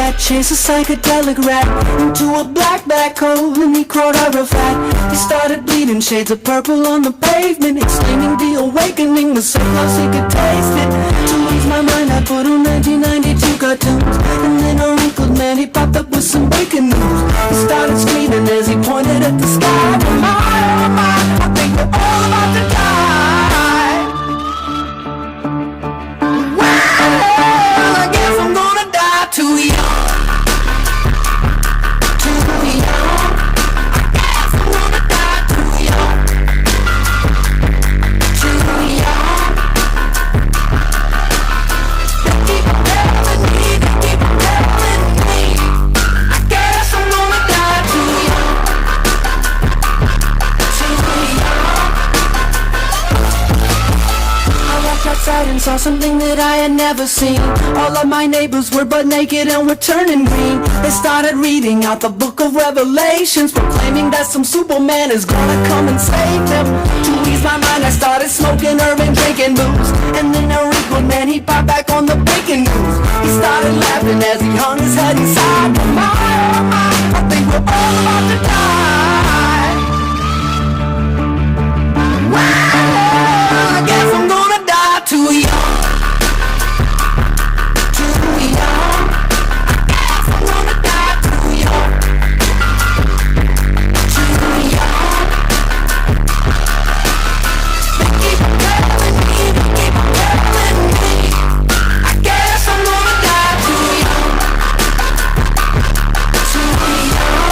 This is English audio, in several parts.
cat chased a psychedelic rat into a black hole, and he crawled out real fat. He started bleeding shades of purple on the pavement, exclaiming the awakening was so close he could taste it. To ease my mind I put on 1992 cartoons, and then a wrinkled man he popped up with some breaking news. He started screaming as he pointed at the sky. Oh my, I think we're all about to die. Well, I guess I'm gonna die too young. Too young. I guess I'm gonna die too young. Too young. They keep telling me, they keep telling me. I guess I'm gonna die too young. Too young. I walked outside and saw something that I had never seen. All of my neighbors were butt naked and were turning green. They started reading out the book of Revelations, proclaiming that some Superman is gonna come and save them. To ease my mind I started smoking herb and drinking booze, and then a wrinkled man he popped back on the bacon news. He started laughing as he hung his head inside. Oh my, I think we're all about to die. Well, I guess I'm gonna die too young. Too young. I guess I'm gonna die too young. Too young. They keep telling me, they keep telling me. I guess I'm gonna die too young. Too young. Too young.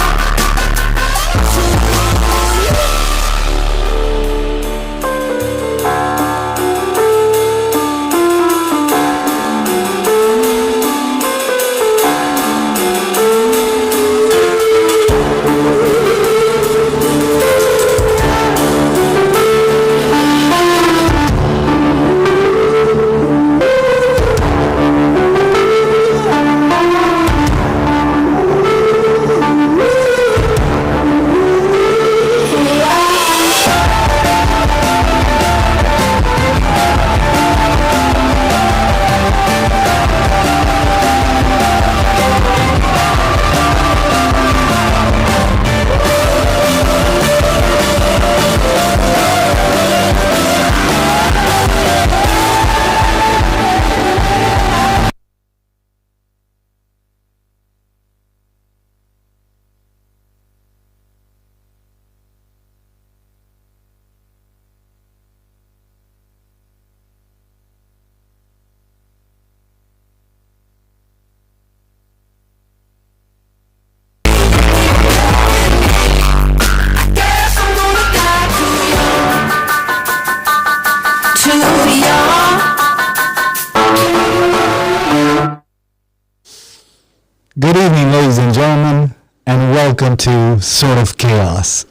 Good evening, ladies and gentlemen, and welcome to Sort of Chaos,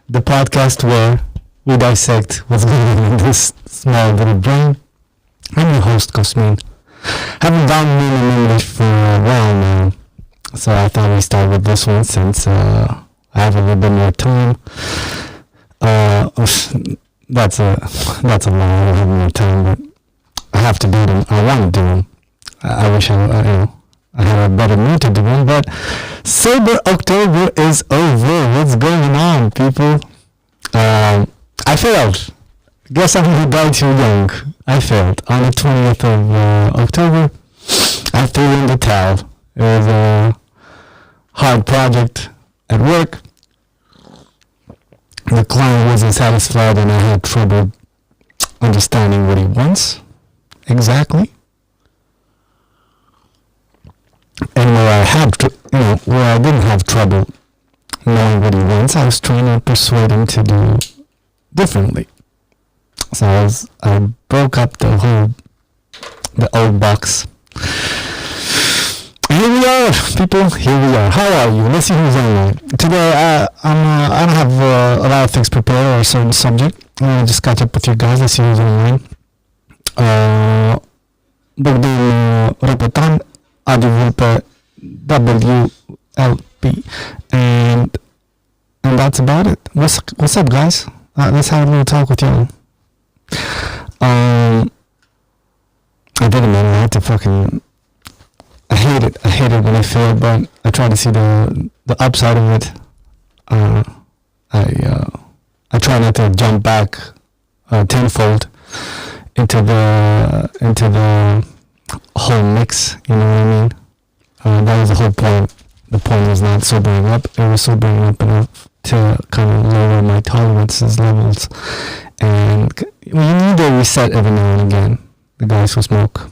the podcast where we dissect what's going on in this small little brain. I'm your host, Cosmin. Haven't done in English for a while now, so I thought we'd start with this one since I have a little bit more time. That's a lie. I don't have more time, but I have to do them. I want to do them. I wish I had a better mood to do them, but Sober October is over. What's going on, people? I failed. Guess I'm gonna die too young. I failed. On the 20th of October, I threw in the towel. It was a hard project at work. The client wasn't satisfied and I had trouble understanding what he wants exactly. And where I didn't have trouble knowing what he wants, I was trying to persuade him to do differently. So I broke up the old box. Here we are, people. Here we are. How are you? Let's see who's online. Today, I don't have a lot of things prepared or a certain subject. I'm gonna just catch up with you guys. Let's see who's online. Bogdan Ropotan, Adivulpe, WLP, and that's about it. What's up, guys? Let's have a little talk with y'all. I did it, man. I had to fucking. I hate it. I hate it when I fail, but I try to see the upside of it. I try not to jump back tenfold into the whole mix. You know what I mean? That was the whole point. The point was not sobering up. It was sobering up enough to kind of lower my tolerances levels, and you need to reset every now and again. The guys who smokes,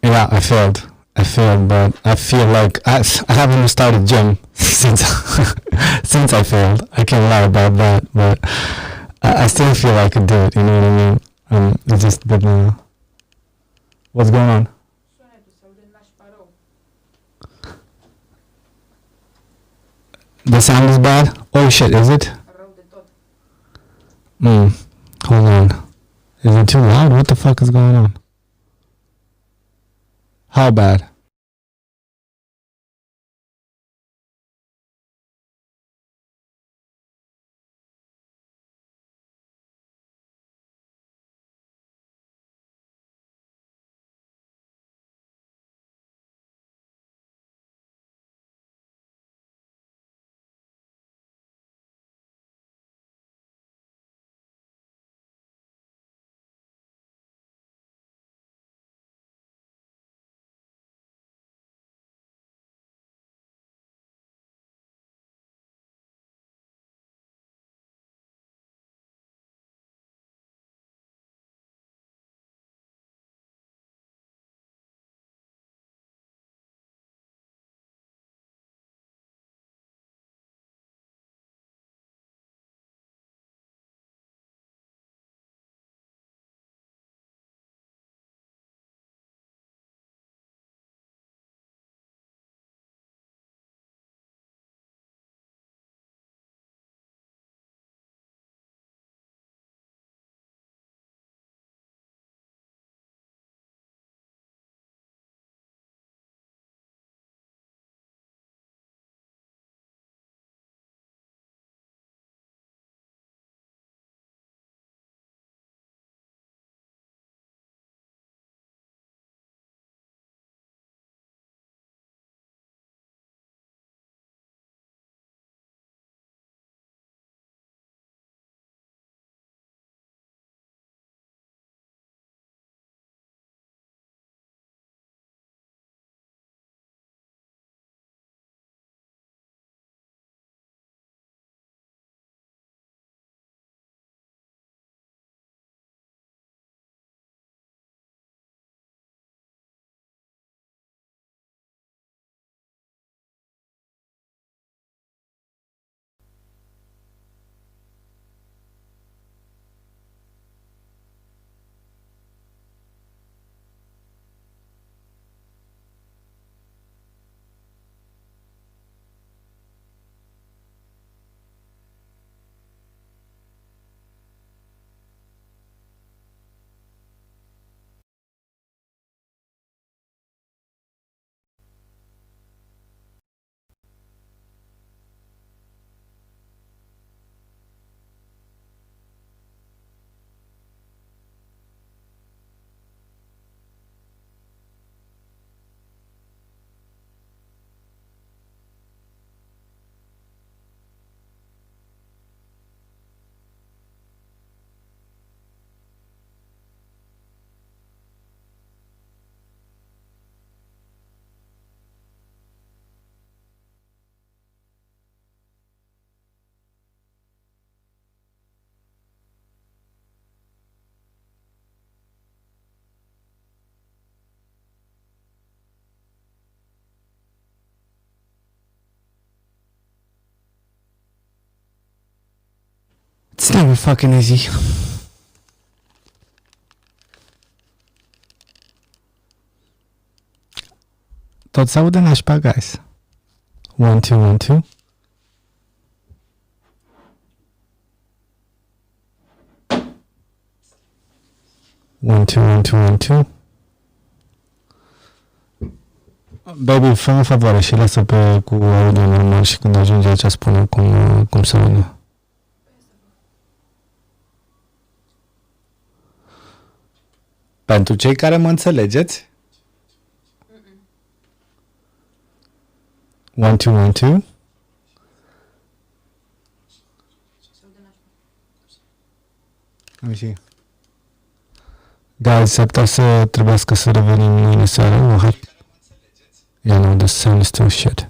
yeah, I failed, but I feel like I haven't started gym since since I failed. I can't lie about that, but I still feel I could do it. You know what I mean? It's just been what's going on? The sound is bad? Oh shit, is it? Hold on. Is it too loud? What the fuck is going on? How bad? It's never fucking easy. Tot se aude nașpa, guys. 1, 2, 1, 2. One, two, one, two, one, two. Baby, fă-mi favoare și lasă pe cu audio normal și când ajunge aici spune cum se aude. Pentru cei care mă înțelegeți. 1, 2, 1, 2. Let me see. Guys, s-ar putea să trebuiască să revenim mâine seara. Yeah, no, the sound is still shit.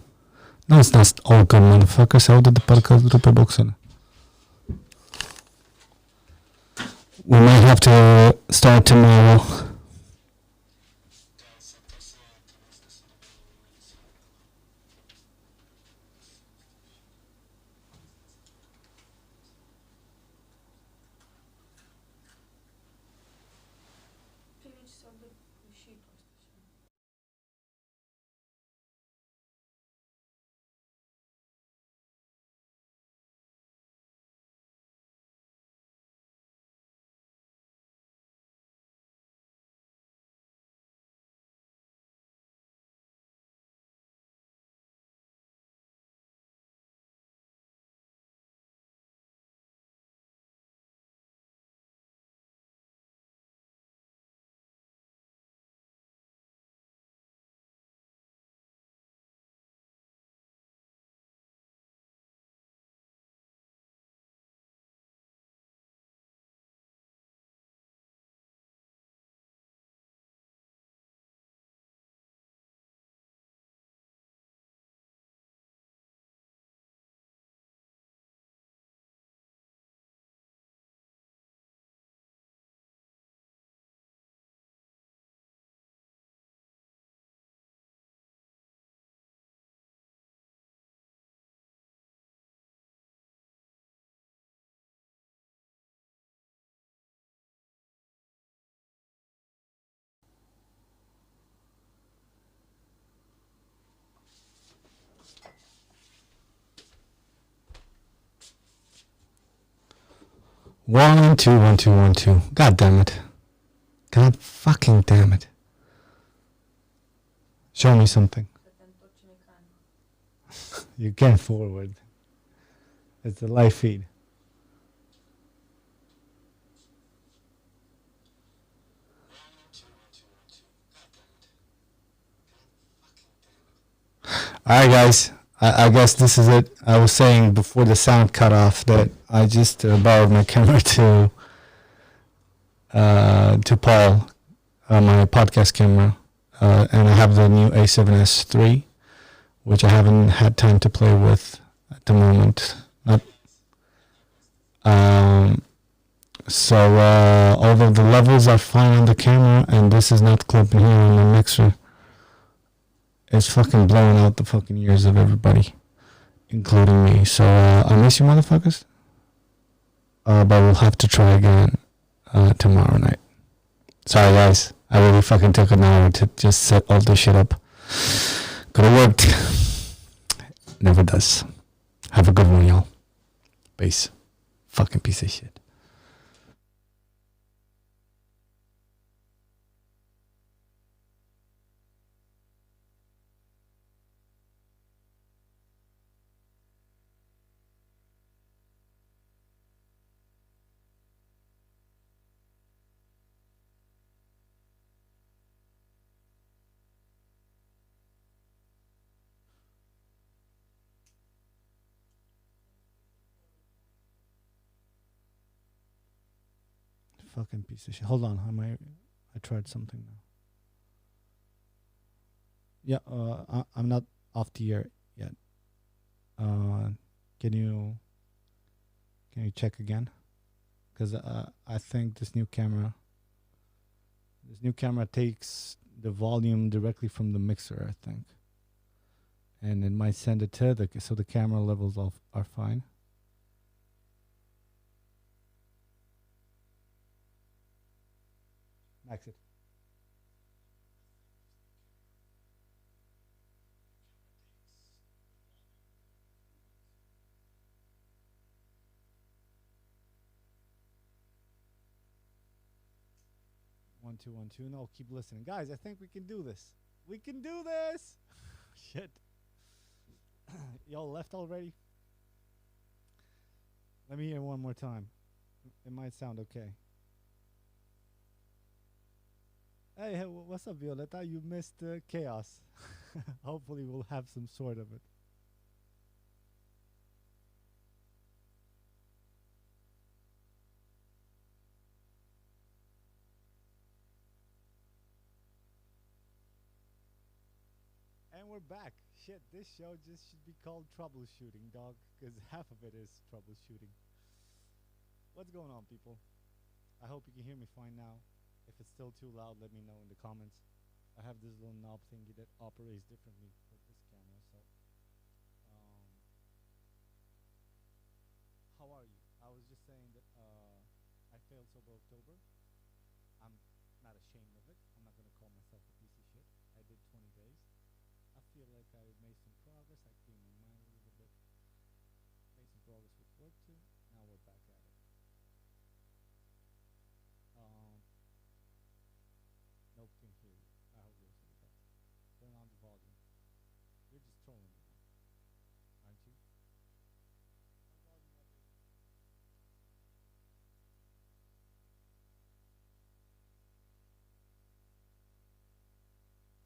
No, it's not all good, motherfucker. Se aude de parcă rupe boxele. We might have to start tomorrow. One, two, 1, 2, 1, 2. God damn it. God fucking damn it. Show me something. You can't forward. It's a live feed. Alright guys, I guess this is it. I was saying before the sound cut off that I just borrowed my camera to Paul, my podcast camera, and I have the new A7S III, which I haven't had time to play with at the moment. So although the levels are fine on the camera, and this is not clipping here on the mixer, it's fucking blowing out the fucking ears of everybody, including me. So I miss you motherfuckers. But we'll have to try again tomorrow night. Sorry guys, I really fucking took an hour to just set all this shit up. Could've worked. Never does. Have a good one, y'all. Peace. Fucking piece of shit. Fucking piece of shit. Hold on, I tried something now. Yeah, I'm not off the air yet. Can you check again? Because I think this new camera takes the volume directly from the mixer, I think, and it might send it to so the camera levels are fine. Max it. One, two, 1, 2. No, keep listening. Guys, I think we can do this. We can do this! Shit. Y'all left already? Let me hear one more time. It might sound okay. Hey, what's up, Violetta? You missed chaos. Hopefully, we'll have some sort of it. And we're back. Shit, this show just should be called troubleshooting, dog, because half of it is troubleshooting. What's going on, people? I hope you can hear me fine now. If it's still too loud, let me know in the comments. I have this little knob thingy that operates differently with this camera, so um, how are you? I was just saying that I failed sober October. I'm not ashamed of it. I'm not gonna call myself a piece of shit. I did 20 days. I feel like I made some progress. I cleaned my mind a little bit. Made some progress with work too. Now we're back at it. Um, nope, can hear you. I hope you're okay with that. Turn on the volume. You're just trolling me now, aren't you?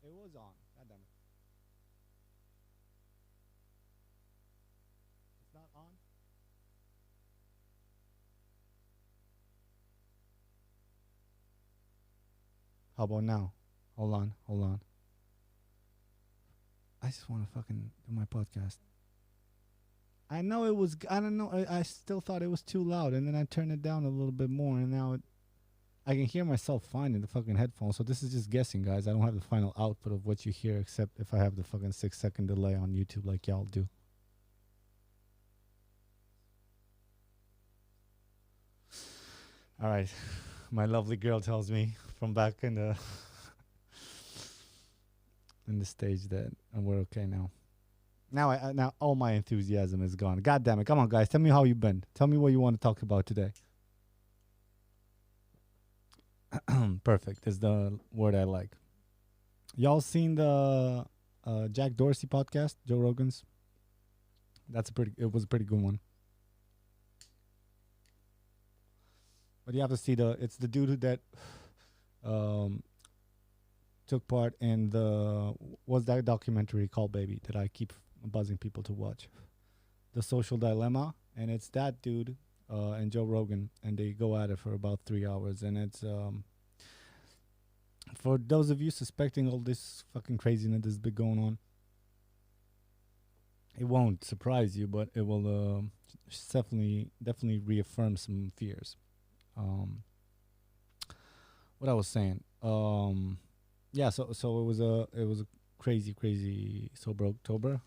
It was on. God damn it. It's not on. How about now? Hold on. Hold on. I just want to fucking do my podcast. I know it was. I don't know. I still thought it was too loud, and then I turned it down a little bit more, and now I can hear myself fine in the fucking headphones. So this is just guessing, guys. I don't have the final output of what you hear, except if I have the fucking 6 second delay on YouTube, like y'all do. All right, my lovely girl tells me from back in the stage that we're okay now. Now all my enthusiasm is gone. God damn it! Come on, guys. Tell me how you been. Tell me what you want to talk about today. Perfect is the word I like. Y'all seen the Jack Dorsey podcast, Joe Rogan's? That's a pretty. It was a pretty good one. But you have to see the. It's the dude that um, took part in the was that documentary called Baby that I keep buzzing people to watch. The Social Dilemma, and it's that dude and Joe Rogan, and they go at it for about 3 hours, and it's for those of you suspecting all this fucking craziness that's been going on, it won't surprise you, but it will definitely reaffirm some fears. Um, what I was saying, yeah. So it was a crazy sober October.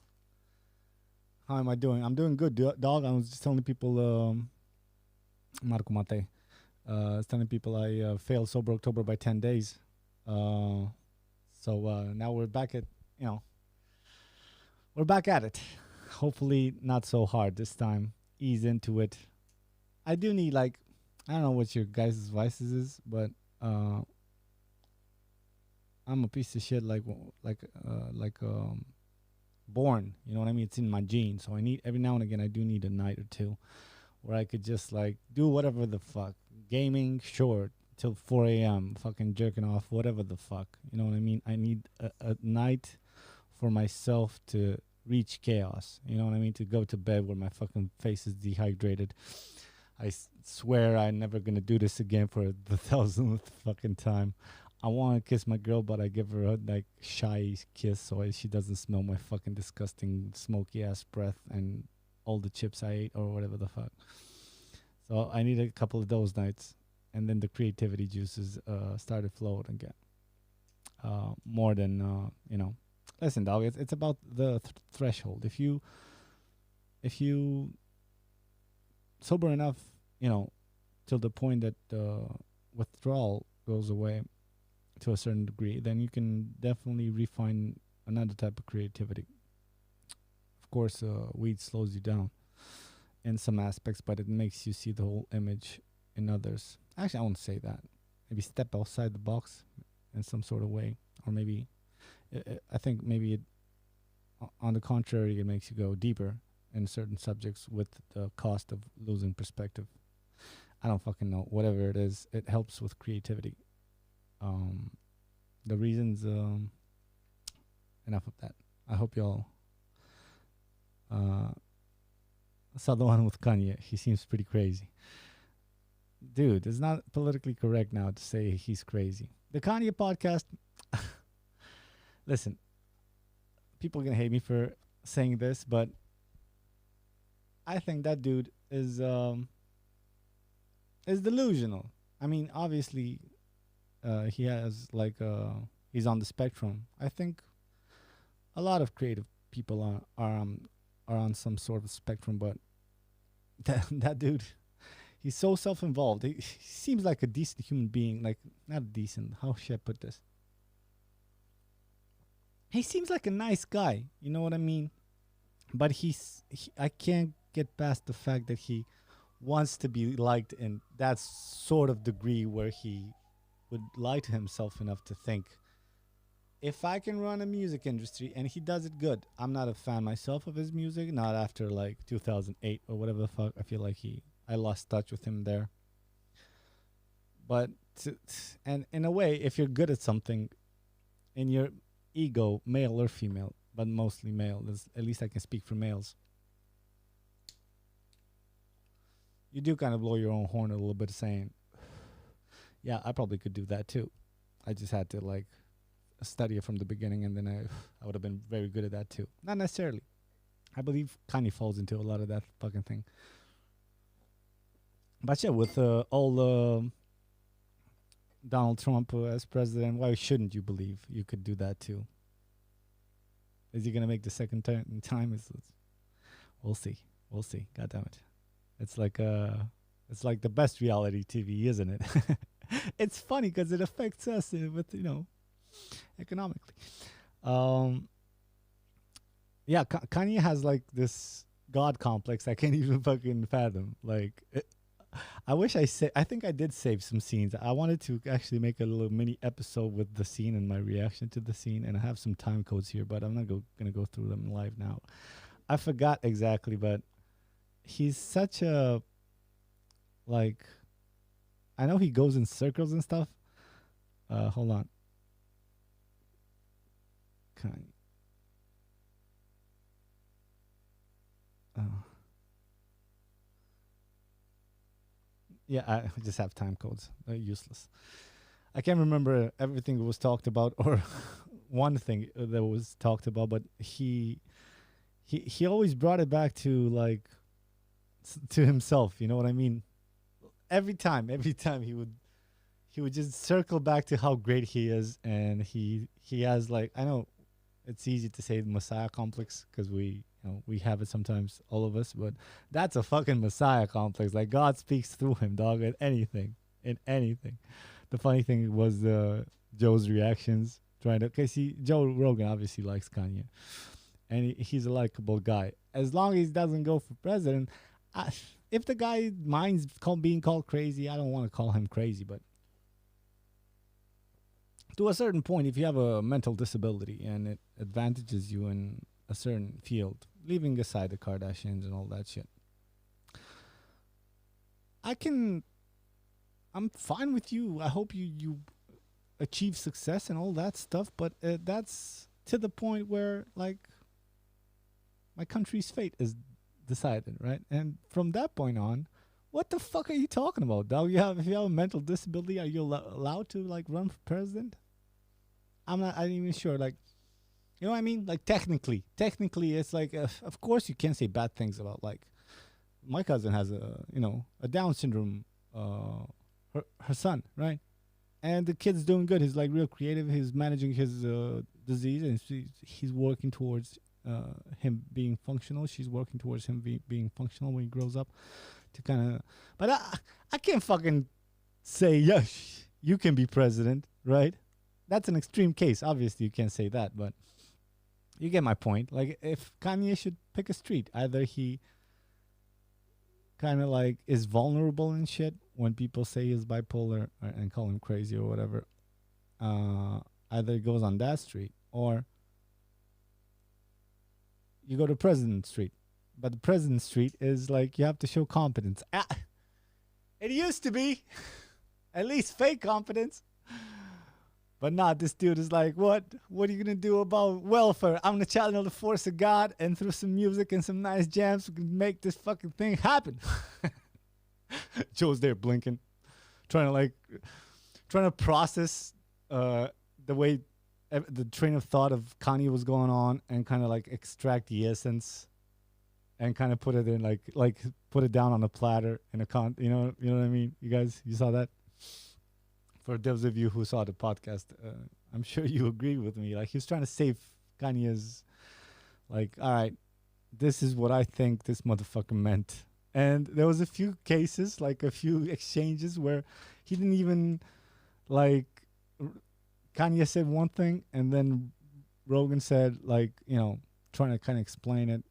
How am I doing? I'm doing good, dog. I was just telling people, Marco Mate. I was telling people I failed sober October by 10 days. So now we're back at you know we're back at it. Hopefully not so hard this time. Ease into it. I do need like I don't know what your guys' vices is, but I'm a piece of shit like born. You know what I mean? It's in my genes. So I need every now and again I do need a night or two where I could just like do whatever the fuck. Gaming, sure, till 4 a.m. Fucking jerking off, whatever the fuck. You know what I mean? I need a night for myself to reach chaos. You know what I mean? To go to bed where my fucking face is dehydrated. Swear I'm never gonna do this again for the thousandth fucking time. I want to kiss my girl, but I give her a like shy kiss so she doesn't smell my fucking disgusting smoky ass breath and all the chips I ate or whatever the fuck. So I need a couple of those nights, and then the creativity juices started flowing again. More than Listen, dog. It's about the threshold. If you sober enough, till the point that withdrawal goes away to a certain degree, then you can definitely refine another type of creativity. Of course, weed slows you down in some aspects, but it makes you see the whole image in others. Actually, I won't say that. Maybe step outside the box in some sort of way, or maybe I think maybe on the contrary, it makes you go deeper in certain subjects with the cost of losing perspective. I don't fucking know. Whatever it is, it helps with creativity. Um, The reasons. Enough of that. I hope y'all saw the one with Kanye. He seems pretty crazy. Dude, it's not politically correct now to say he's crazy. The Kanye podcast. Listen, people are gonna hate me for saying this, but I think that dude is delusional. I mean, obviously, he has like he's on the spectrum. I think a lot of creative people are on some sort of spectrum, but that dude, he's so self-involved. He seems like a decent human being. Like, not decent. How should I put this? He seems like a nice guy. You know what I mean? But I can't get past the fact that he wants to be liked in that sort of degree where he would lie to himself enough to think, if I can run a music industry, and he does it good. I'm not a fan myself of his music, not after like 2008 or whatever the fuck. I feel like I lost touch with him there. But and in a way, if you're good at something, in your ego, male or female, but mostly male, at least I can speak for males, you do kind of blow your own horn a little bit, saying, yeah, I probably could do that too. I just had to like study it from the beginning, and then I would have been very good at that too. Not necessarily. I believe Kanye falls into a lot of that fucking thing. But yeah, with all Donald Trump as president, why shouldn't you believe you could do that too? Is he gonna make the second time? We'll see. We'll see. God damn it! It's like the best reality TV, isn't it? It's funny because it affects us with economically. Yeah, Kanye has like this god complex I can't even fucking fathom. Like, I wish I think I did save some scenes. I wanted to actually make a little mini episode with the scene and my reaction to the scene, and I have some time codes here, but I'm not gonna go through them live now. I forgot exactly, but he's such a, like, I know he goes in circles and stuff. Hold on. Kanye. Yeah, I just have time codes. They're useless. I can't remember everything that was talked about, or one thing that was talked about, but he always brought it back to like to himself. You know what I mean? Every time he would just circle back to how great he is, and he has, like, I know it's easy to say the Messiah complex because we have it sometimes, all of us, but that's a fucking Messiah complex. Like, God speaks through him, dog, in anything. The funny thing was Joe's reactions trying to, because Joe Rogan obviously likes Kanye, and he's a likable guy. As long as he doesn't go for president, if the guy minds being called crazy, I don't want to call him crazy, but to a certain point, if you have a mental disability and it advantages you in a certain field, leaving aside the Kardashians and all that shit, I'm fine with you. I hope you achieve success and all that stuff, but that's to the point where, like, my country's fate is decided, right? And from that point on, what the fuck are you talking about, dog? If you have a mental disability, are you allowed to like run for president? I'm even sure. Like, you know what I mean? Like, technically, it's like, of course you can't say bad things about, like, my cousin has a Down syndrome, her son, right? And the kid's doing good. He's like real creative. He's managing his disease, and he's working towards him being functional. She's working towards him being functional when he grows up, to kind of. But I can't fucking say, yes, you can be president, right? That's an extreme case. Obviously, you can't say that, but you get my point. Like, if Kanye should pick a street, either he kind of like is vulnerable and shit when people say he's bipolar and call him crazy or whatever. Either it goes on that street, or you go to President Street. But the President Street is like, you have to show competence. It used to be, at least fake competence. But not this dude is like, what? What are you gonna do about welfare? I'm gonna channel the force of God, and through some music and some nice jams, we can make this fucking thing happen. Joe's there blinking, trying to process the way the train of thought of Kanye was going on, and kind of like extract the essence, and kind of put it in like put it down on a platter in a you know what I mean? You saw that? For those of you who saw the podcast, I'm sure you agree with me. Like, he was trying to save Kanye's, like, all right, this is what I think this motherfucker meant. And there was a few cases, like a few exchanges where he didn't even, like, Kanye said one thing, and then Rogan said, like, trying to kind of explain it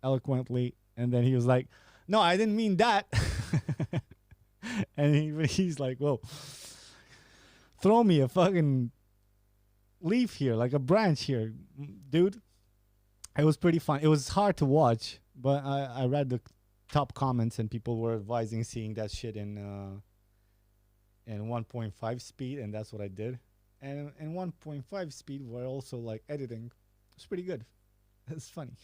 eloquently, and then he was like, no, I didn't mean that. And he's like, whoa, throw me a fucking leaf here, like a branch here, dude. It was pretty fun. It was hard to watch, but I read the top comments, and people were advising seeing that shit in 1.5 speed, and that's what I did. And in 1.5 speed, we're also like editing. It's pretty good. It's funny.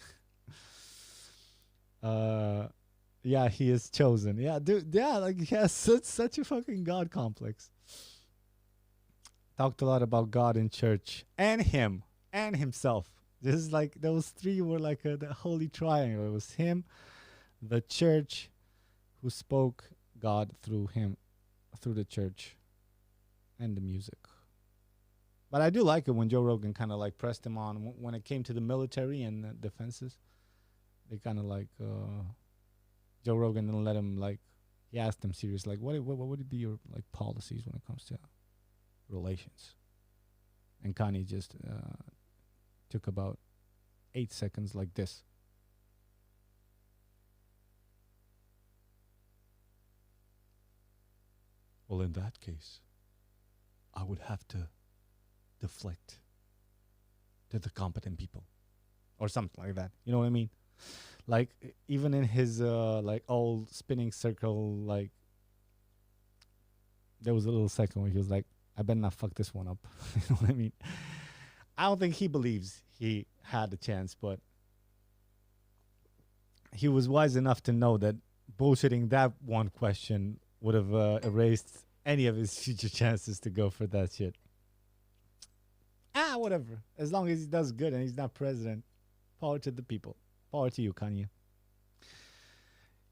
Yeah, he is chosen. Yeah, dude. Yeah, like, he has such a fucking God complex. Talked a lot about God in church and him and himself. This is like, those three were like the holy triangle. It was him, the church, who spoke God through him, through the church, and the music. But I do like it when Joe Rogan kind of like pressed him on when it came to the military and defenses. They kind of like Joe Rogan didn't let him, like, he asked him serious, like, what would be your like policies when it comes to relations? And Kanye just took about 8 seconds like this. Well, in that case, I would have to deflect to the competent people, or something like that. You know what I mean? Like, even in his like old spinning circle, like, there was a little second where he was like, I better not fuck this one up. You know what I mean? I don't think he believes he had a chance, but he was wise enough to know that bullshitting that one question would have erased any of his future chances to go for that shit. Whatever. As long as he does good and he's not president, power to the people. Power to you, Kanye.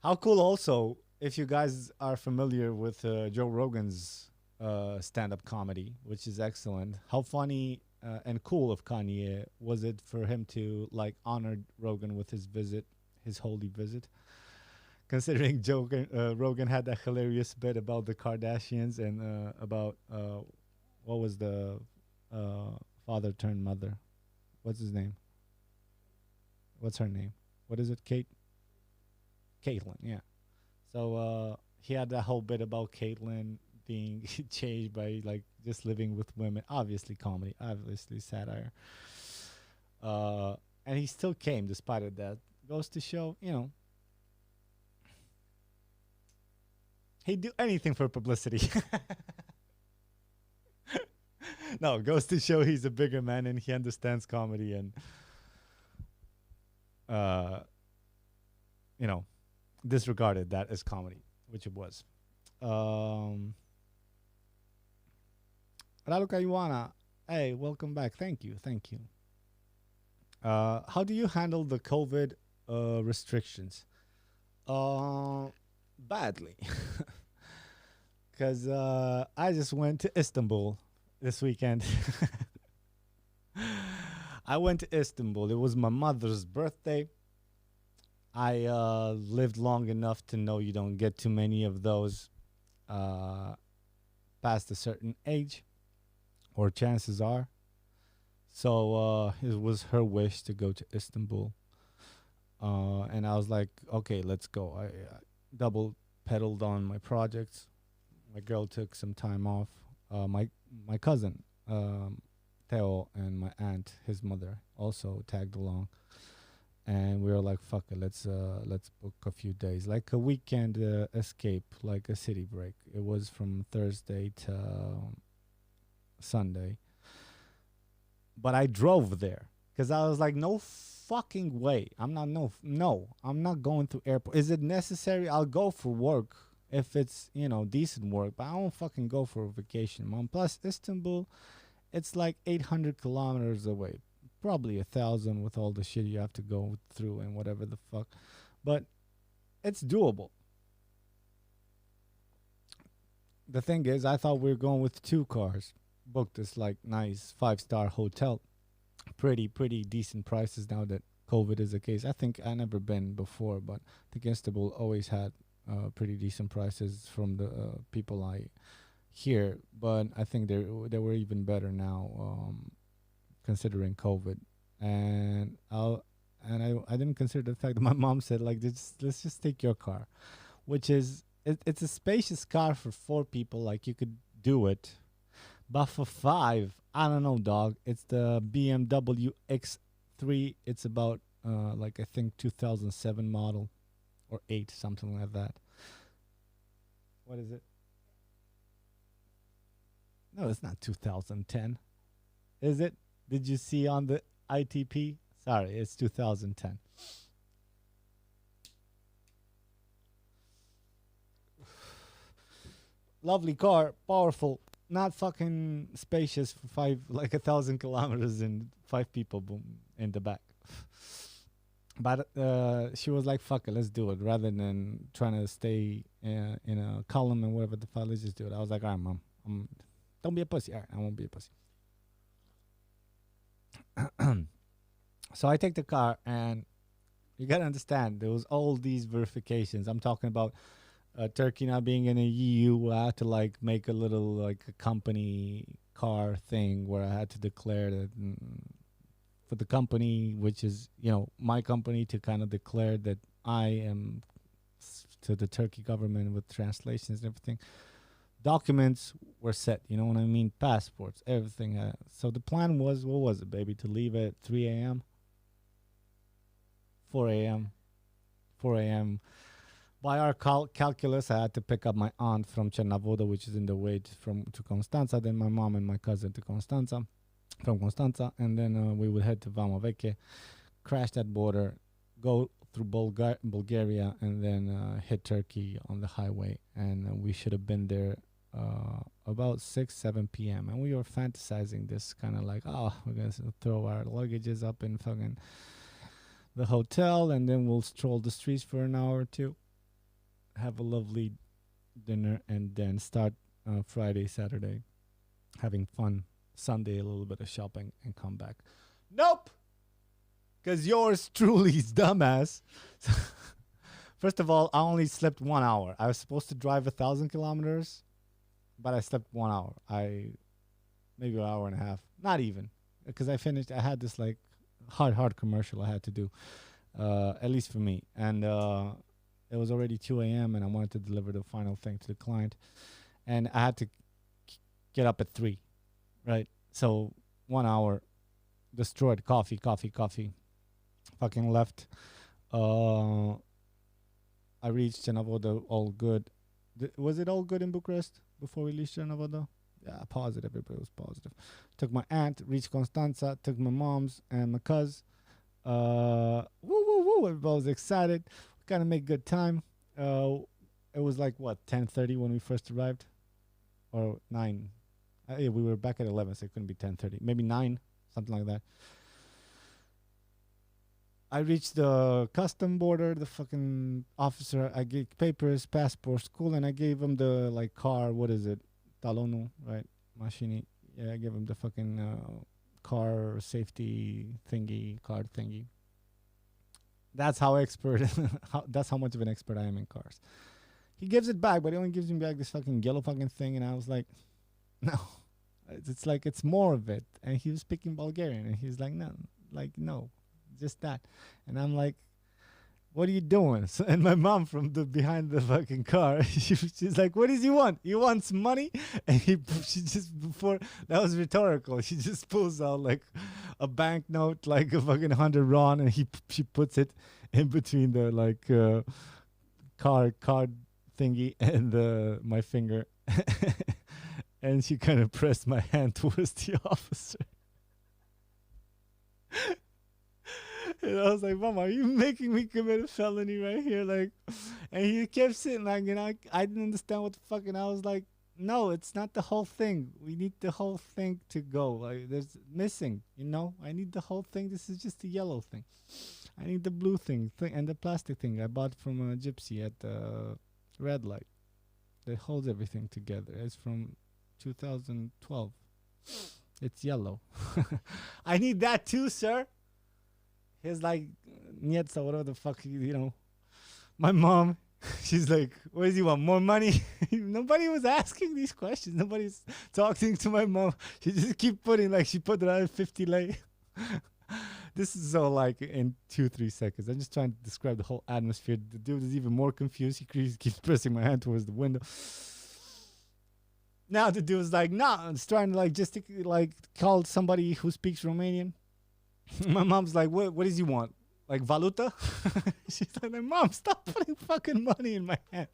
How cool also, if you guys are familiar with Joe Rogan's stand-up comedy, which is excellent, how funny and cool of Kanye was it for him to like honor Rogan with his visit, his holy visit, considering Rogan had that hilarious bit about the Kardashians and about what was the father turned mother, what's his name, what's her name, what is it, Caitlyn, yeah. So he had that whole bit about Caitlyn being changed by like just living with women. Obviously comedy, obviously satire. And he still came despite of that. Goes to show, he'd do anything for publicity. No, goes to show he's a bigger man and he understands comedy and, disregarded that as comedy, which it was. Raluca Iwana, hey, welcome back. Thank you. How do you handle the COVID restrictions? Badly. Because I just went to Istanbul this weekend. I went to Istanbul. It was my mother's birthday. I lived long enough to know you don't get too many of those past a certain age, or chances are. So it was her wish to go to Istanbul. And I was like, okay, let's go. I double pedaled on my projects. My girl took some time off. My cousin, Theo, and my aunt, his mother, also tagged along. And we were like, fuck it, let's book a few days, like a weekend escape, like a city break. It was from Thursday to Sunday. But I drove there because I was like, no fucking way. I'm not going to airport. Is it necessary? I'll go for work if it's, decent work, but I won't fucking go for a vacation, mom. Plus, Istanbul, it's like 800 kilometers away. Probably 1,000 with all the shit you have to go through and whatever the fuck. But it's doable. The thing is, I thought we were going with 2 cars. Booked this like nice 5-star hotel. Pretty decent prices now that COVID is the case. I think I never been before, but I think Istanbul always had pretty decent prices from the people I hear. But I think they were even better now, considering COVID. And I didn't consider the fact that my mom said like, let's just take your car, which is it's a spacious car for 4 people. Like you could do it. But for 5, I don't know, dog. It's the BMW X3. It's about, I think 2007 model or 8, something like that. What is it? No, it's not 2010. Is it? Did you see on the ITP? Sorry, it's 2010. Lovely car, powerful. Not fucking spacious for 1,000 kilometers and 5 people boom in the back. But she was like, fuck it, let's do it. Rather than trying to stay in a column and whatever the fuck, let's just do it. I was like, all right, mom, don't be a pussy. All right, I won't be a pussy. So I take the car, and you got to understand, there was all these verifications. I'm talking about Turkey not being in the EU. I had to make a little a company car thing where I had to declare that for the company, which is my company, to kind of declare that I am to the Turkey government with translations and everything. Documents were set, you know what I mean? Passports, everything. So the plan was, what was it, baby? To leave at 3 a.m., 4 a.m., 4 a.m. By our calculus, I had to pick up my aunt from Cernavoda, which is in the way to Constanza, then my mom and my cousin to Constanza, and then we would head to Vama Veche, crash that border, go through Bulgaria, and then hit Turkey on the highway. And we should have been there about 6-7 p.m. And we were fantasizing this kind of we're going to throw our luggages up in fucking the hotel, and then we'll stroll the streets for an hour or two, have a lovely dinner, and then start Friday, Saturday, having fun. Sunday, a little bit of shopping, and come back. Nope! Because yours truly is dumbass. First of all, I only slept 1 hour. I was supposed to drive 1,000 kilometers, but I slept 1 hour. Maybe an hour and a half. Not even. Because I had this hard commercial I had to do, at least for me. And it was already 2 a.m. and I wanted to deliver the final thing to the client. And I had to get up at 3, right? So 1 hour, destroyed. Coffee. Fucking left. I reached Cernavoda, all good. Was it all good in Bucharest before we reached Cernavoda? Yeah, positive. Everybody was positive. Took my aunt, reached Constanza, took my mom's and my cousin. Everybody was excited. We kind of make good time. It was 10:30 when we first arrived, or 9. Yeah, we were back at 11, so it couldn't be 10:30. Maybe 9, something like that. I reached the custom border, the fucking officer. I gave papers, passports, cool, and I gave him the car. What is it? Talonu, right? Machini. Yeah, I gave him the fucking car safety thingy, card thingy. That's how expert. That's how much of an expert I am in cars. He gives it back, but he only gives me back this fucking yellow fucking thing, and I was like, no. It's it's more of it. And he was speaking Bulgarian, and he's like, no, just that. And I'm like, what are you doing? So, and my mom from behind the fucking car, she's like, what does he want? He wants money? And she just, before, that was rhetorical. She just pulls out a banknote, a fucking 100 RON, and she puts it in between the card thingy and my finger. and she kind of pressed my hand towards the officer. And I was like, Mom, are you making me commit a felony right here? Like, and he kept sitting like, and I didn't understand what the fuck, and I was like, no, it's not the whole thing. We need the whole thing to go. Like, there's missing, you know? I need the whole thing. This is just the yellow thing. I need the blue thing and the plastic thing I bought from a gypsy at the red light that holds everything together. It's from 2012. It's yellow. I need that too, sir. He's like, Nietza, whatever the fuck, you know. My mom, she's like, what does he want, more money? Nobody was asking these questions. Nobody's talking to my mom. She just keep putting, like, she put it on 50 lay. This is so, like, in 2-3 seconds. I'm just trying to describe the whole atmosphere. The dude is even more confused. He keeps pressing my hand towards the window. Now the dude's like, nah, it's trying to, like, just, like, call somebody who speaks Romanian. My mom's like, what does he want? Like valuta? She's like, Mom, stop putting fucking money in my hand.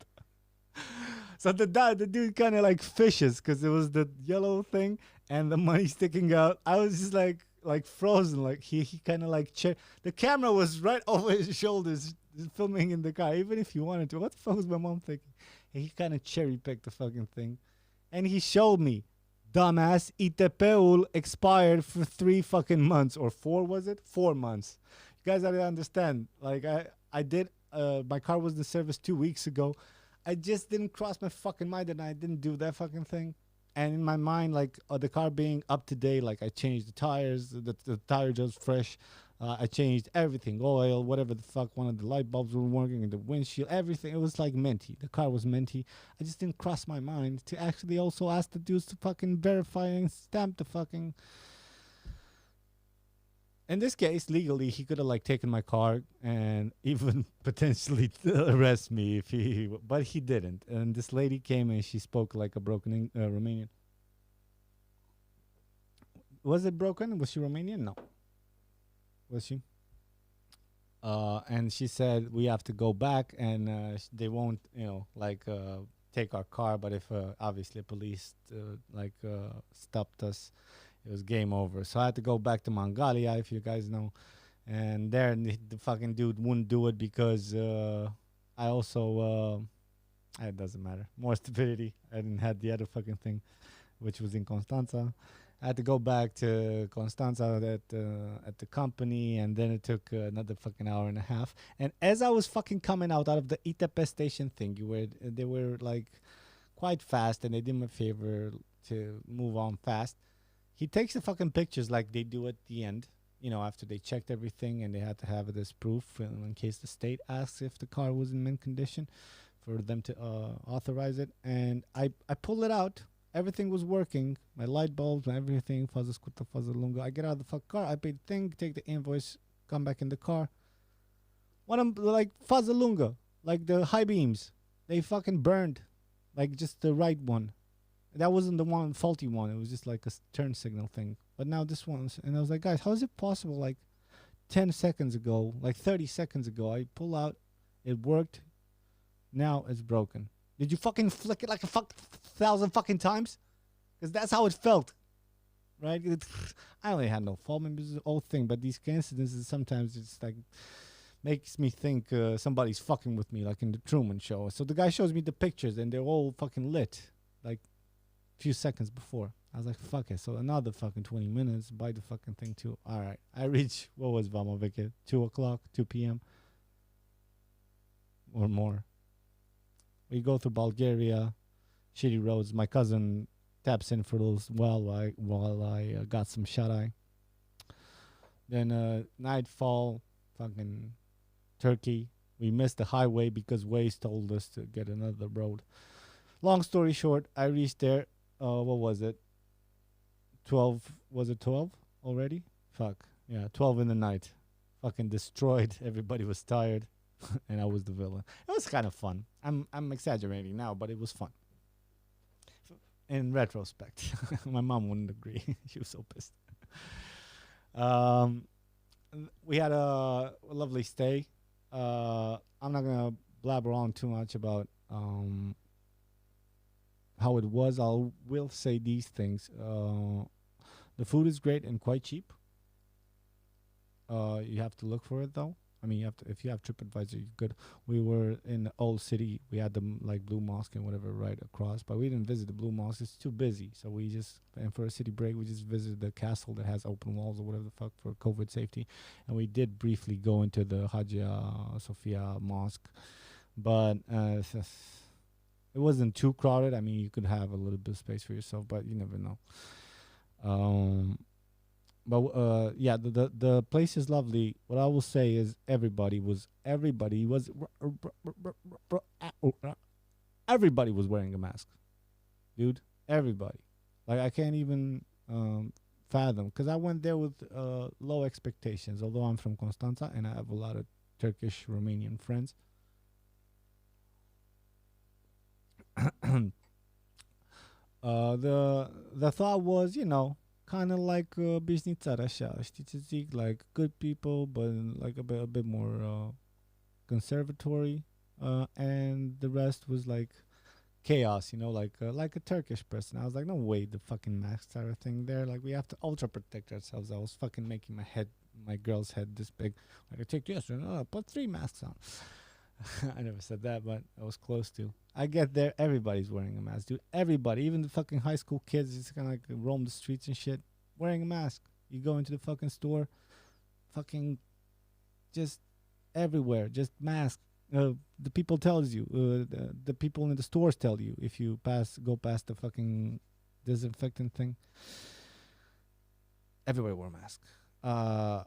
So the dude kind of like fishes because it was the yellow thing and the money sticking out. I was just like frozen. Like he kind of like the camera was right over his shoulders, filming in the car. Even if he wanted to, what the fuck was my mom thinking? And he kind of cherry picked the fucking thing, and he showed me. Dumbass, ITP-ul expired for 3 fucking months, or 4, was it? 4 months. You guys gotta understand. Like I did. My car was in service 2 weeks ago. I just didn't cross my fucking mind that I didn't do that fucking thing. And in my mind, like the car being up to date, like I changed the tires. The tire just fresh. I changed everything, oil, whatever the fuck. One of the light bulbs were working, and the windshield, everything. It was like minty. The car was minty. I just didn't cross my mind to actually also ask the dudes to fucking verify and stamp the fucking. In this case, legally, he could have like taken my car and even potentially arrest me if but he didn't. And this lady came and she spoke like a broken Romanian. Was it broken? Was she Romanian? No. Was she? And she said we have to go back, and they won't, take our car. But if obviously police stopped us, it was game over. So I had to go back to Mangalia, if you guys know. And there, the fucking dude wouldn't do it because I also it doesn't matter. More stupidity. I didn't have the other fucking thing, which was in Constanța. I had to go back to Constanța at the company, and then it took another fucking hour and a half. And as I was fucking coming out of the ITP station thing, they were like quite fast, and they did me a favor to move on fast. He takes the fucking pictures like they do at the end, after they checked everything, and they had to have it as proof in case the state asks if the car was in mint condition for them to authorize it. And I pull it out. Everything was working. My light bulbs, my everything. Fază scurtă, fază lungă. I get out of the fuck car. I pay the thing, take the invoice, come back in the car. Like fază lungă, like the high beams, they fucking burned, like just the right one. That wasn't the one faulty one. It was just like a turn signal thing. But now this one's, and I was like, guys, how is it possible? Like 10 seconds ago, like 30 seconds ago, I pull out, it worked. Now it's broken. Did you fucking flick it like a 1,000 fucking times? Because that's how it felt, right? I only had no fault. Maybe it's an old thing, but these coincidences sometimes it's like makes me think somebody's fucking with me, like in the Truman Show. So the guy shows me the pictures, and they're all fucking lit, like a few seconds before. I was like, fuck it. So another fucking 20 minutes, buy the fucking thing too. All right. I reach, what was Vamovic? 2 o'clock, 2 p.m. or more. We go through Bulgaria, shitty roads. My cousin taps in for a little while I got some shut-eye. Then nightfall, fucking Turkey. We missed the highway because Waze told us to get another road. Long story short, I reached there. What was it? 12. Was it 12 already? Fuck. Yeah, 12 in the night. Fucking destroyed. Everybody was tired. And I was the villain. It was kind of fun. I'm exaggerating now, but it was fun. In retrospect, my mom wouldn't agree. She was so pissed. We had a lovely stay. I'm not gonna blabber on too much about how it was, I will say these things. The food is great and quite cheap. You have to look for it though. I mean, you have to, if you have TripAdvisor, you could. We were in the old city. We had the like Blue Mosque and whatever right across, but we didn't visit the Blue Mosque. It's too busy. So we just, and for a city break, we just visited the castle that has open walls or whatever the fuck for COVID safety. And we did briefly go into the Hagia Sophia Mosque, but it wasn't too crowded. I mean, you could have a little bit of space for yourself, but you never know. But yeah, the place is lovely. What I will say is everybody was wearing a mask, dude. Everybody, like I can't even fathom, because I went there with low expectations. Although I'm from Constanța and I have a lot of Turkish Romanian friends. The thought was, you know, kind of like Bișnițari așa, știi ce zic? Like good people, but like a bit more conservatory, and the rest was like chaos, you know, like a Turkish person. I was like, no way, the fucking masks are a thing there. Like we have to ultra protect ourselves. I was fucking making my girl's head this big. Like I take this and put 3 masks on. I never said that, but I was close to. I get there, everybody's wearing a mask, dude. Everybody, even the fucking high school kids, just kind of like roam the streets and shit, wearing a mask. You go into the fucking store, fucking, just everywhere, just mask. The people tells you, the people in the stores tell you if you go past the fucking disinfectant thing. Everybody wore a mask. I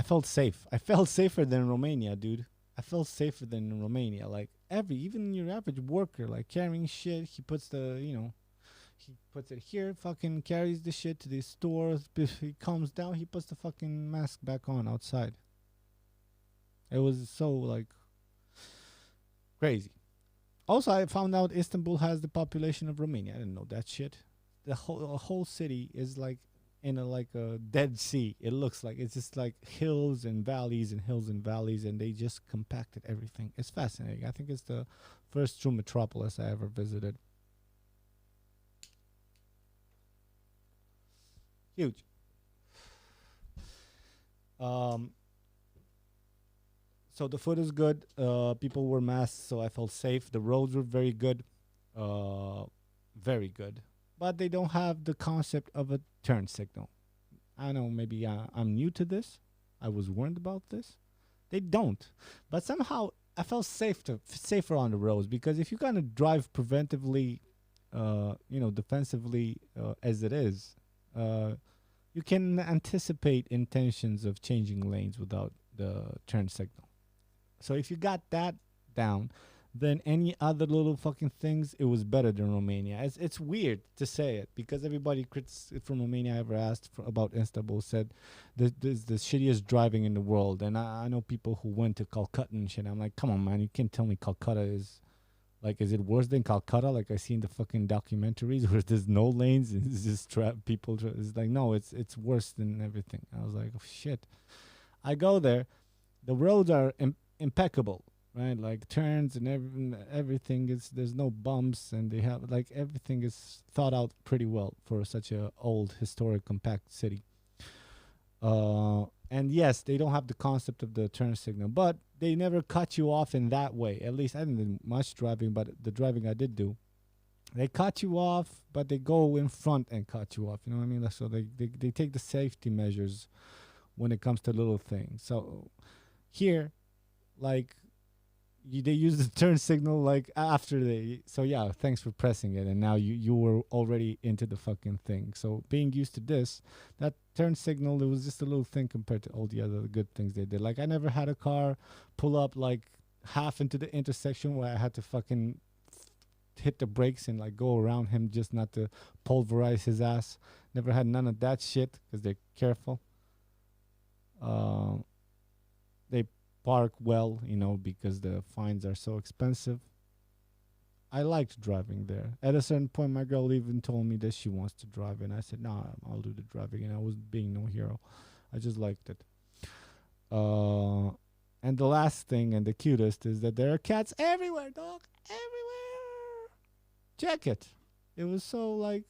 felt safe. I felt safer than Romania, dude. I felt safer than in Romania. Like even your average worker, like carrying shit, he puts he puts it here, fucking carries the shit to the stores. If he comes down, he puts the fucking mask back on outside. It was so like crazy. Also, I found out Istanbul has the population of Romania. I didn't know that shit. The whole city is like in a Dead Sea. It looks like it's just like hills and valleys and hills and valleys, and they just compacted everything. It's fascinating. I think it's the first true metropolis I ever visited. Huge. So the food is good. People wore masks, so I felt safe. The roads were very good. Very good. But they don't have the concept of a turn signal. I know maybe I'm new to this. I was warned about this. They don't. But somehow I felt safer on the roads, because if you kind of drive preventively, defensively as it is, you can anticipate intentions of changing lanes without the turn signal. So if you got that down, then any other little fucking things, it was better than Romania. It's weird to say it, because everybody from Romania I ever asked about Istanbul said this is the shittiest driving in the world. And I know people who went to Calcutta and shit. I'm like, come on, man, you can't tell me Calcutta is like, is it worse than Calcutta? Like I see in the fucking documentaries where there's no lanes and it's just people. It's like, no, it's worse than everything. I was like, oh, shit. I go there, the roads are impeccable, right? Like turns and everything is, there's no bumps, and they have like everything is thought out pretty well for such a old historic compact city. And yes, they don't have the concept of the turn signal, but they never cut you off in that way. At least I didn't do much driving, but the driving I did do, they cut you off, but they go in front and cut you off. You know what I mean? So they take the safety measures when it comes to little things. So here, like, they use the turn signal like after so yeah, thanks for pressing it, and now you were already into the fucking thing. So being used to this, that turn signal, it was just a little thing compared to all the other good things they did. Like I never had a car pull up like half into the intersection where I had to fucking hit the brakes and like go around him just not to pulverize his ass. Never had none of that shit, because they're careful. They park well, because the fines are so expensive. I liked driving there. At a certain point, my girl even told me that she wants to drive, and I said, "Nah, I'll do the driving." And I was being no hero. I just liked it. And the last thing and the cutest is that there are cats everywhere, dog, everywhere. Check it. It was so like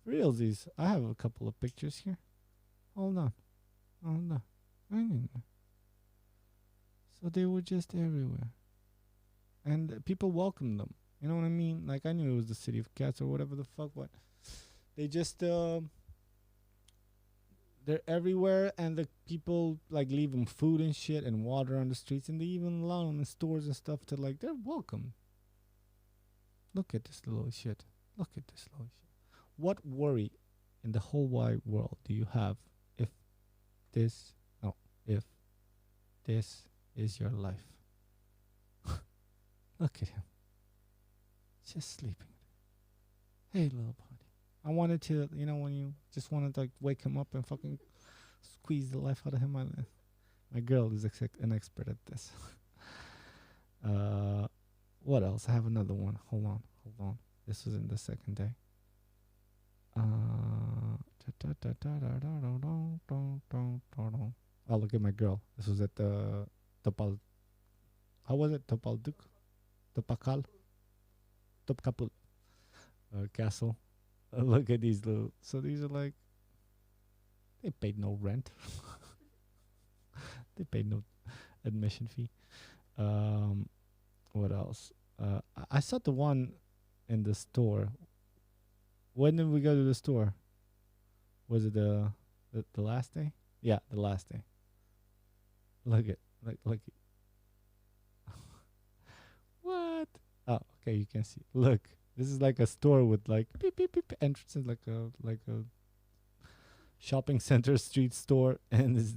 realsies. I have a couple of pictures here. Hold on. Hold on. So they were just everywhere. And people welcomed them. You know what I mean? Like, I knew it was the city of cats or whatever the fuck, but they just, they're everywhere, and the people, like, leave them food and shit and water on the streets, and they even allow them in stores and stuff to, like, they're welcome. Look at this little shit. Look at this little shit. What worry in the whole wide world do you have if this is your life? Look at him. Just sleeping. Hey, little buddy. I wanted to, when you just wanted to, like, wake him up and fucking squeeze the life out of him. My girl is an expert at this. What else? I have another one. Hold on. This was in the second day. Oh, look at my girl. This was at the Topal. How was it? Topal-Duk? Topakal? Topkapul castle. Look at these little. So these are like. They paid no rent. They paid no admission fee. What else? I saw the one in the store. When did we go to the store? Was it the last day? Yeah, the last day. Look at look. What? Oh, okay, you can see. Look, this is like a store with like beep beep beep entrances, like a shopping center street store, and this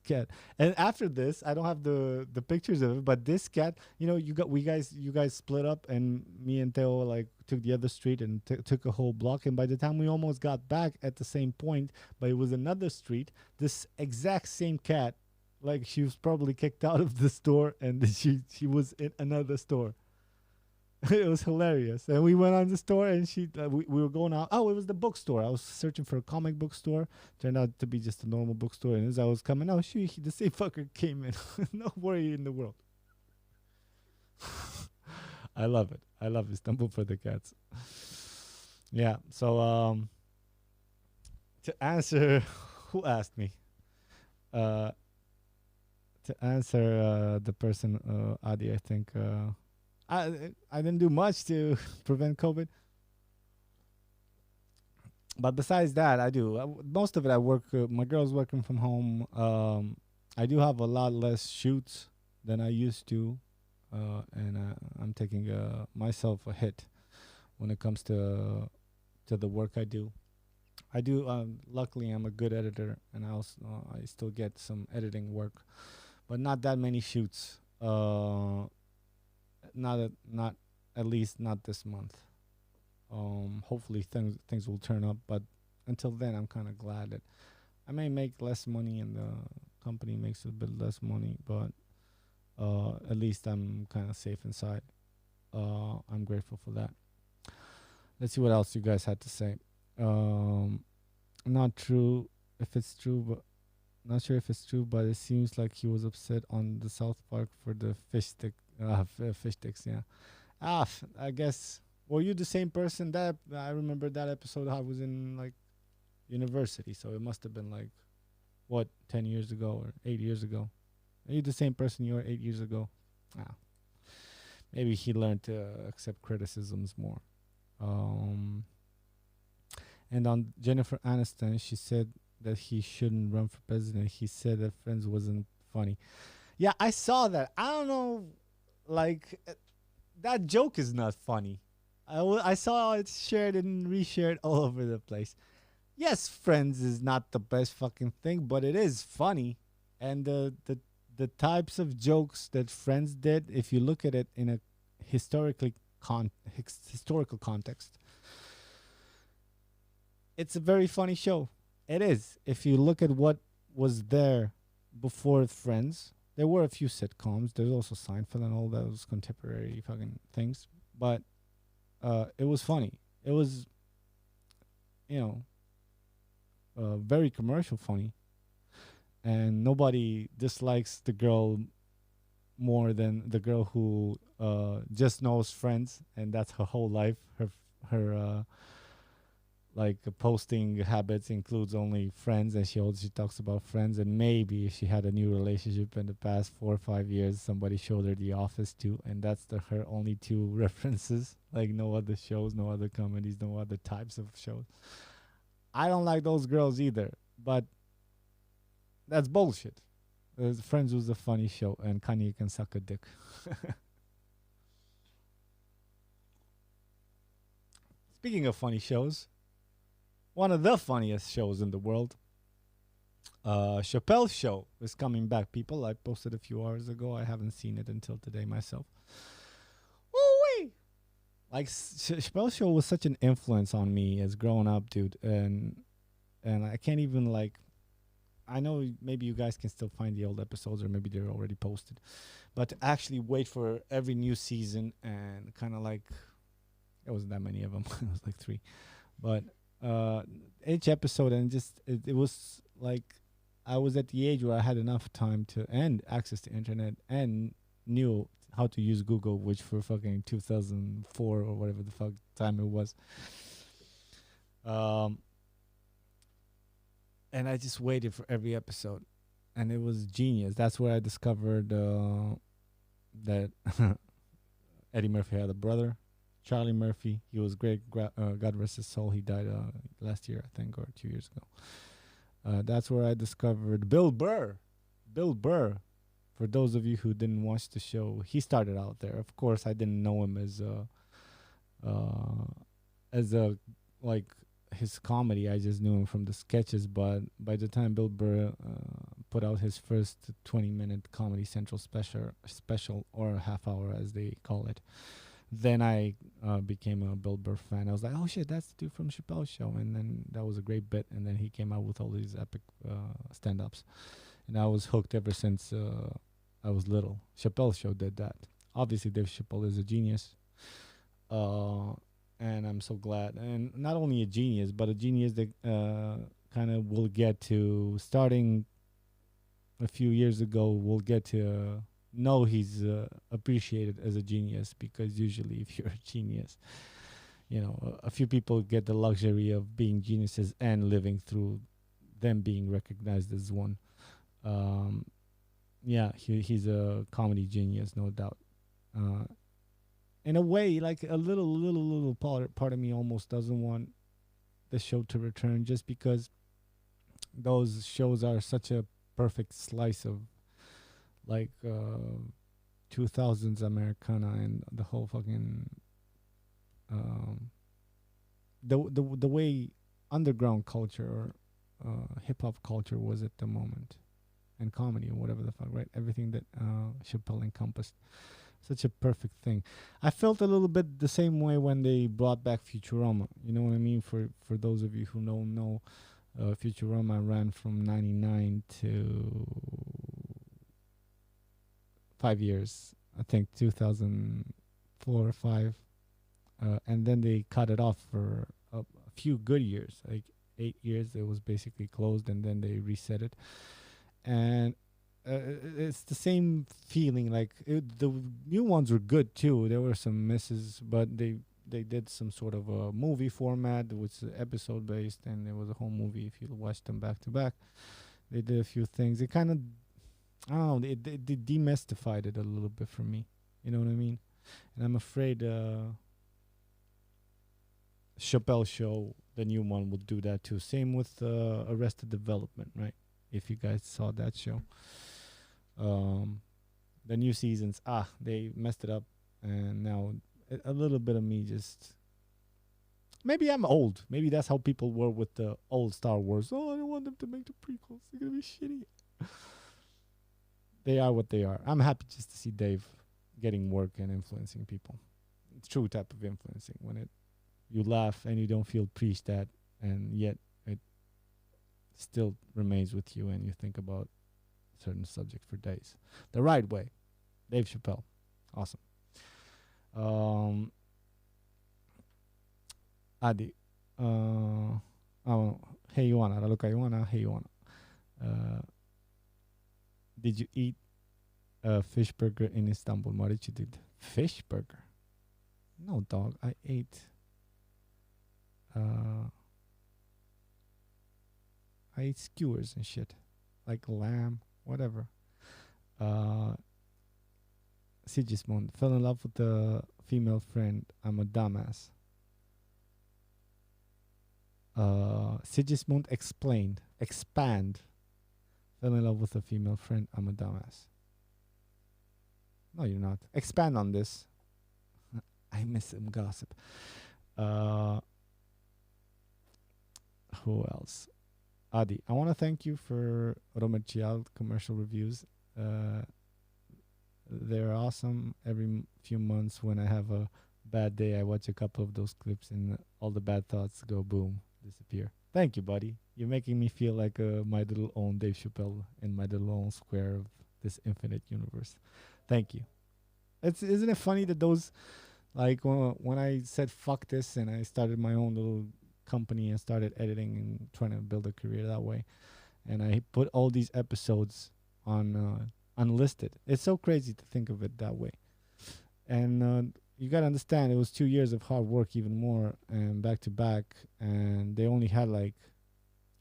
cat. And after this, I don't have the pictures of it, but this cat, you guys split up, and me and Theo like took the other street and took a whole block. And by the time we almost got back at the same point, but it was another street, this exact same cat, like, she was probably kicked out of the store, and she was in another store. It was hilarious. And we went on the store, and we were going out. Oh, it was the bookstore. I was searching for a comic book store. Turned out to be just a normal bookstore. And as I was coming out, the same fucker came in. No worry in the world. I love it. I love Istanbul for the cats. Yeah. So to answer, who asked me? To answer the person, Adi, I think. I didn't do much to prevent COVID. But besides that, I do. Most of it I work. My girl's working from home. I do have a lot less shoots than I used to. And I'm taking myself a hit when it comes to the work I do. Luckily, I'm a good editor, and I still get some editing work, but not that many shoots. Not at least not this month. Hopefully things will turn up, but until then, I'm kind of glad that I may make less money and the company makes a bit less money, but at least I'm kind of safe inside. I'm grateful for that. Let's see what else you guys had to say. Not true if it's true, but not sure if it's true, but it seems like he was upset on the South Park for the fish stick. Fish sticks, yeah. I guess. Were you the same person that I remember that episode? I was in like university, so it must have been like what 10 years ago or 8 years ago. Are you the same person you were 8 years ago? Maybe he learned to accept criticisms more. And on Jennifer Aniston, she said that he shouldn't run for president. He said that Friends wasn't funny. Yeah, I saw that. I don't know, like, that joke is not funny. I saw it shared and reshared all over the place. Yes, Friends is not the best fucking thing, but it is funny. And the types of jokes that Friends did, if you look at it in a historical context, it's a very funny show. It is. If you look at what was there before Friends, there were a few sitcoms. There's also Seinfeld and all those contemporary fucking things. But it was funny. It was, very commercial funny. And nobody dislikes the girl more than the girl who just knows Friends, and that's her whole life. Her like posting habits includes only Friends, and she talks about Friends. And maybe if she had a new relationship in the past 4 or 5 years, somebody showed her The Office too, and that's her only two references. Like no other shows, no other comedies, no other types of shows. I don't like those girls either, but that's bullshit. Friends was a funny show, and Kanye can suck a dick. Speaking of funny shows, one of the funniest shows in the world, Chappelle's Show, is coming back. People, I posted a few hours ago. I haven't seen it until today myself. Woo-wee! Like Chappelle's Show was such an influence on me as growing up, dude, and I can't even like. I know maybe you guys can still find the old episodes, or maybe they're already posted, but to actually wait for every new season and kind of like, it wasn't that many of them. It was like 3, but each episode, and just it was like I was at the age where I had enough time to and access to internet and knew how to use Google, which for fucking 2004 or whatever the fuck time it was. And I just waited for every episode, and it was genius. That's where I discovered that Eddie Murphy had a brother, Charlie Murphy. He was great. God rest his soul. He died last year, I think, or 2 years ago. That's where I discovered Bill Burr. Bill Burr. For those of you who didn't watch the show, he started out there. Of course, I didn't know him as a like his comedy. I just knew him from the sketches. But by the time Bill Burr put out his first 20-minute Comedy Central special, or a half hour as they call it, then I became a Bill Burr fan. I was like, oh shit, that's the dude from Chappelle's Show. And then that was a great bit. And then he came out with all these epic stand-ups. And I was hooked ever since I was little. Chappelle's Show did that. Obviously, Dave Chappelle is a genius. And I'm so glad. And not only a genius, but a genius that kind of will get to, starting a few years ago, will get to know he's appreciated as a genius, because usually if you're a genius, you know, a few people get the luxury of being geniuses and living through them being recognized as one. Yeah, he's a comedy genius, no doubt. In a way, like a little part of me almost doesn't want the show to return, just because those shows are such a perfect slice of like 2000s Americana, and the whole fucking the way underground culture or hip hop culture was at the moment, and comedy and whatever the fuck, right? Everything that Chappelle encompassed. Such a perfect thing. I felt a little bit the same way when they brought back Futurama. You know what I mean? For those of you who don't know, Futurama ran from 99 to 5 years. I think 2004 or 5. And then they cut it off for a few good years. Like 8 years, it was basically closed, and then they reset it. And it's the same feeling. Like the new ones were good too. There were some misses, but they did some sort of a movie format, which is episode based, and it was a whole movie if you watched them back to back. They did a few things. It kind of, I don't know, they demystified it a little bit for me. You know what I mean? And I'm afraid Chappelle Show, the new one, will do that too. Same with Arrested Development, right? If you guys saw that show. The new seasons, they messed it up, and now a little bit of me just, maybe I'm old. Maybe that's how people were with the old Star Wars. Oh, I don't want them to make the prequels. They're gonna be shitty. They are what they are. I'm happy just to see Dave getting work and influencing people. It's true type of influencing, when you laugh and you don't feel preached at, and yet it still remains with you, and you think about certain subject for days. The right way. Dave Chappelle. Awesome. Adi. Hey Ioana, Raluca Ioana, hey Ioana. Did you eat Fish burger in Istanbul. What did you do? Fish burger? No, dog. I ate. Uh, I ate skewers and shit, like lamb, whatever. Uh, Sigismund fell in love with a female friend. I'm a dumbass. Sigismund explained, expand. Fell in love with a female friend. I'm a dumbass. No, you're not. Expand on this. I miss some gossip. Uh, who else? Adi, I want to thank you for ROMERCIAL commercial reviews. They're awesome. Every few months when I have a bad day, I watch a couple of those clips and all the bad thoughts go boom, disappear. Thank you, buddy. You're making me feel like my little own Dave Chappelle in my little own square of this infinite universe. Thank you. Isn't it funny that those, like when I said fuck this and I started my own little company and started editing and trying to build a career that way, and I put all these episodes on unlisted. It's so crazy to think of it that way. And you gotta understand, it was 2 years of hard work, even more, and back to back, and they only had like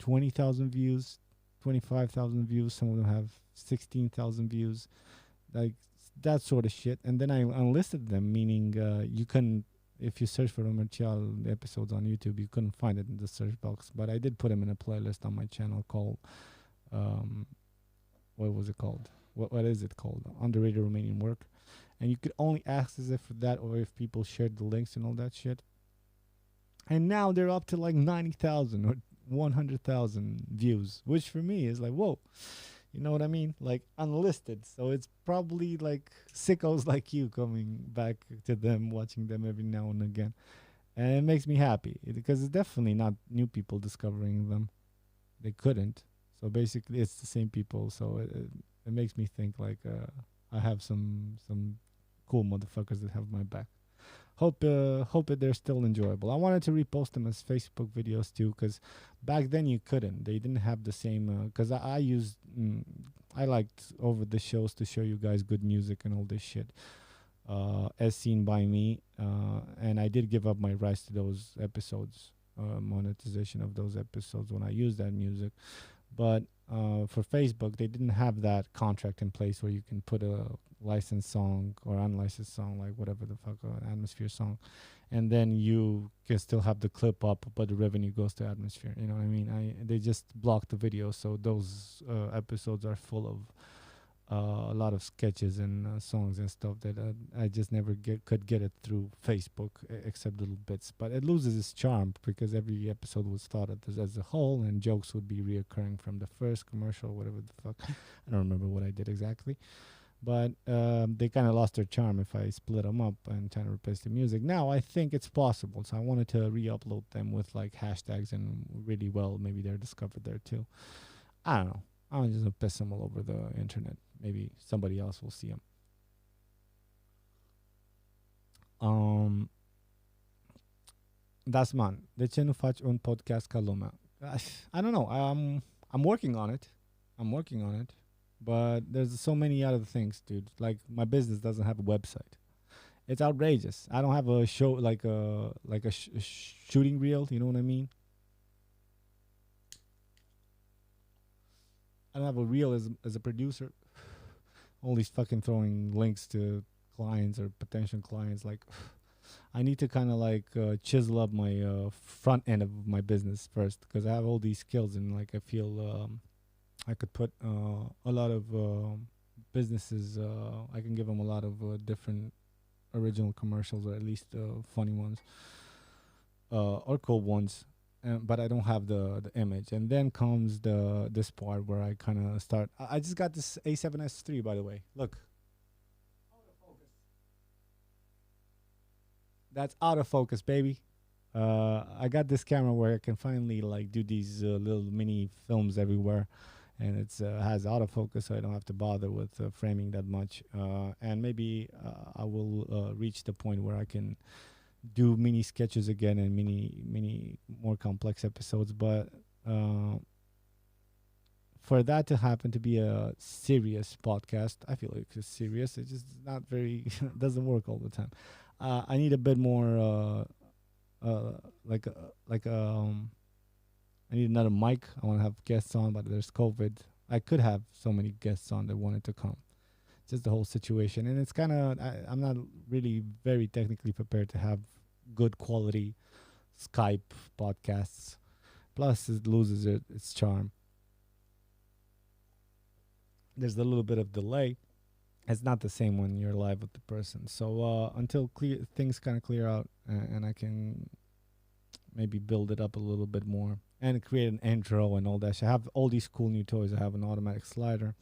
20,000 views, 25,000 views. Some of them have 16,000 views, like that sort of shit. And then I unlisted them, meaning you couldn't, if you search for ROMERCIAL episodes on YouTube, you couldn't find it in the search box. But I did put them in a playlist on my channel called, what was it called? What is it called? Underrated Romanian Work. And you could only access it for that, or if people shared the links and all that shit. And now they're up to like 90,000 or 100,000 views, which for me is like, whoa. You know what I mean? Like unlisted. So it's probably like sickos like you coming back to them, watching them every now and again. And it makes me happy because it's definitely not new people discovering them. They couldn't. So basically it's the same people. So it makes me think like I have some cool motherfuckers that have my back. Hope that they're still enjoyable. I wanted to repost them as Facebook videos too, because back then you couldn't. They didn't have the same. Because I used, I liked over the shows to show you guys good music and all this shit, as seen by me. And I did give up my rights to those episodes, monetization of those episodes when I used that music. But for Facebook, they didn't have that contract in place where you can put a licensed song or unlicensed song, like whatever the fuck, an Atmosphere song, and then you can still have the clip up, but the revenue goes to Atmosphere. You know what I mean? They just blocked the video, so those episodes are full of a lot of sketches and songs and stuff that I just never could get it through Facebook, except little bits. But it loses its charm because every episode was thought of as a whole, and jokes would be reoccurring from the first commercial, whatever the fuck. I don't remember what I did exactly. But they kind of lost their charm if I split them up and try to replace the music. Now I think it's possible, so I wanted to re-upload them with like hashtags and really well. Maybe they're discovered there too. I don't know. I'm just gonna piss them all over the internet. Maybe somebody else will see them. Das man. De ce nu faci un podcast ca lumea? I don't know. I'm working on it. But there's so many other things, dude. Like my business doesn't have a website. It's outrageous. I don't have a show like a shooting reel. You know what I mean? I don't have a reel as a producer. Always fucking throwing links to clients or potential clients. Like, I need to kind of like chisel up my front end of my business first, because I have all these skills and like I feel I could put a lot of businesses. I can give them a lot of different original commercials, or at least funny ones or cool ones. But I don't have the image. And then comes this part where I kind of start. I just got this A7S III, by the way. Look. Out of focus. That's out of focus, baby. I got this camera where I can finally like do these little mini films everywhere. And it's has autofocus, so I don't have to bother with framing that much. And maybe I will reach the point where I can do mini sketches again and mini more complex episodes. But for that to happen to be a serious podcast, I feel like it's serious. It's just not very doesn't work all the time. I need a bit more like I need another mic. I want to have guests on, but there's COVID. I could have so many guests on that wanted to come. Just the whole situation, and it's kind of I'm not really very technically prepared to have good quality Skype podcasts. Plus, it loses its charm. There's a little bit of delay. It's not the same when you're live with the person. So until things kind of clear out, and I can maybe build it up a little bit more and create an intro and all that shit. I have all these cool new toys. I have an automatic slider,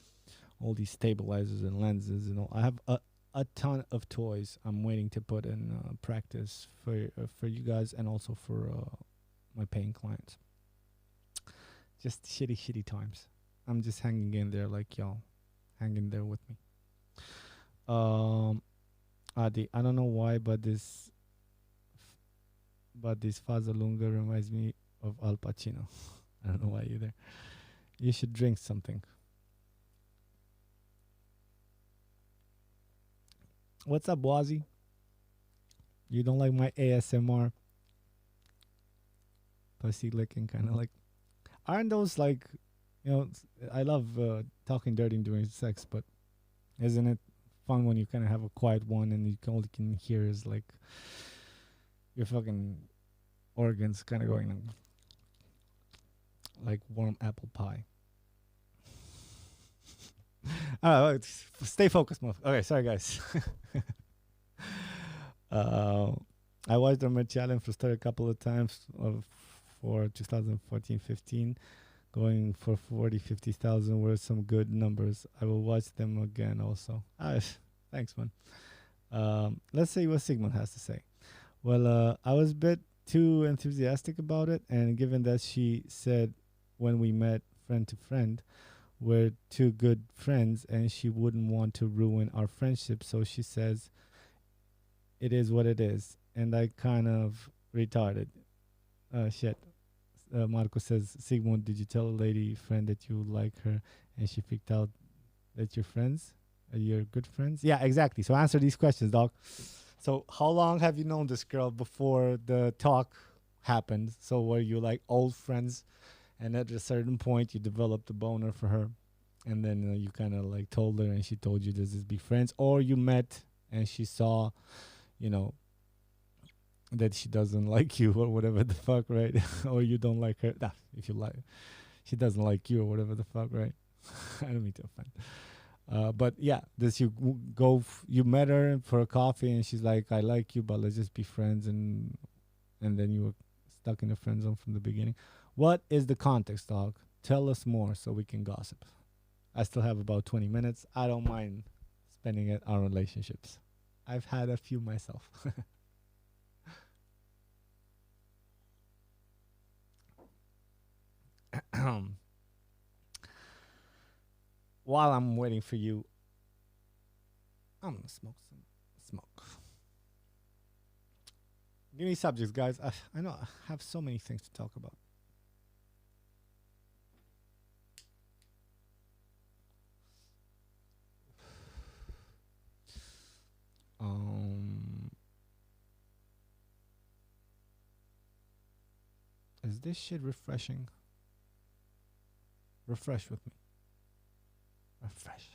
all these stabilizers and lenses and all. I have a ton of toys I'm waiting to put in practice for you guys and also for my paying clients. Just shitty times. I'm just hanging in there like y'all. Hang in there with me. Adi, I don't know why, but this Fazalunga reminds me of Al Pacino. I don't know why either. You should drink something. What's up, Wazi? You don't like my ASMR? Pussy licking, kind of like. Aren't those like, I love talking dirty during sex, but isn't it fun when you kind of have a quiet one and you only can hear is like your fucking organs kind of going like warm apple pie. Stay focused, okay, sorry guys. I watched ROMERCIAL for start a couple of times for 2014-15, going for 40,000-50,000 were some good numbers. I will watch them again also. Thanks, man. Let's see what Sigmund has to say. Well, I was a bit too enthusiastic about it, and given that she said when we met friend to friend, we're two good friends, and she wouldn't want to ruin our friendship, so she says it is what it is, and I kind of retarded. Shit. Marco says, Sigmund, did you tell a lady friend that you like her and she freaked out that you're friends? You're good friends? Yeah, exactly. So answer these questions, dog. So how long have you known this girl before the talk happened? So were you like old friends and at a certain point you developed a boner for her and then you kind of like told her and she told you this is be friends, or you met and she saw, that she doesn't like you or whatever the fuck, right? Or you don't like her. Nah, if you like, she doesn't like you or whatever the fuck, right? I don't mean to offend. But yeah, does you you met her for a coffee and she's like, I like you, but let's just be friends, and then you were stuck in the friend zone from the beginning. What is the context, dog? Tell us more so we can gossip. I still have about 20 minutes. I don't mind spending it on relationships. I've had a few myself. While I'm waiting for you, I'm gonna smoke some smoke. Give me subjects, guys. I know I have so many things to talk about. Is this shit refreshing? Refresh with me. Refresh.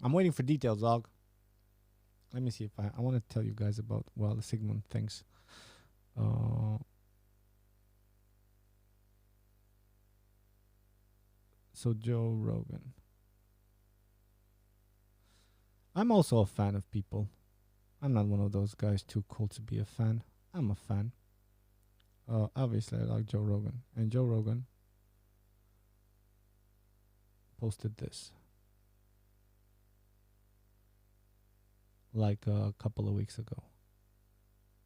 I'm waiting for details, dog. Let me see if I want to tell you guys about, the Sigmund things. So Joe Rogan. I'm also a fan of people. I'm not one of those guys too cool to be a fan. I'm a fan. Obviously, I like Joe Rogan. And Joe Rogan posted this like a couple of weeks ago.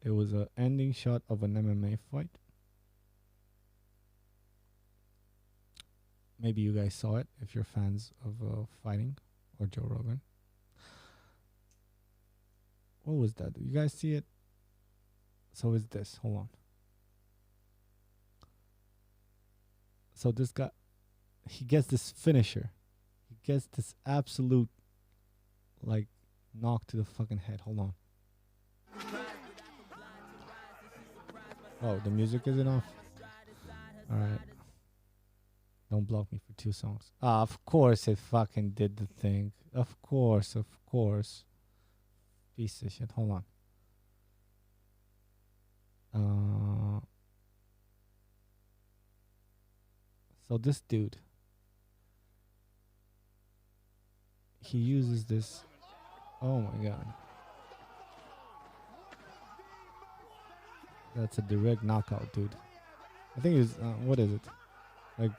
It was an ending shot of an MMA fight. Maybe you guys saw it if you're fans of fighting or Joe Rogan. What was that? You guys see it? So is this. Hold on. So this guy, he gets this finisher. He gets this absolute, like, knock to the fucking head. Hold on. Oh, the music isn't off. All right. Don't block me for 2 songs. Of course it fucking did the thing. Of course. Piece of shit. Hold on. So this dude, he uses this. Oh my god. That's a direct knockout, dude. I think it's, what is it? Like,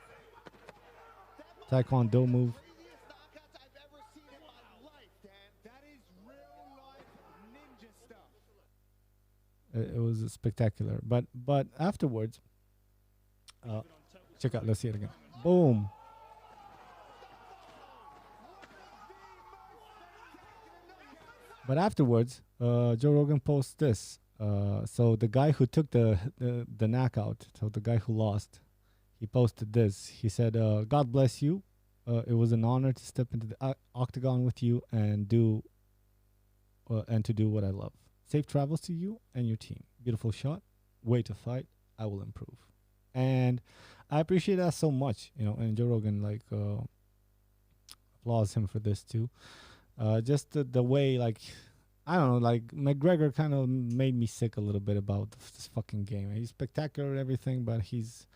Taekwondo move. It was spectacular. But afterwards, check out, let's see it again. Boom. But afterwards, Joe Rogan posts this. So the guy who took the knockout, so the guy who lost, he posted this. He said, "God bless you. It was an honor to step into the octagon with you and to do what I love. Safe travels to you and your team. Beautiful shot. Way to fight. I will improve." And I appreciate that so much, and Joe Rogan applauds him for this too. Just the way, like, I don't know, like, McGregor kind of made me sick a little bit about this fucking game. He's spectacular and everything, but he's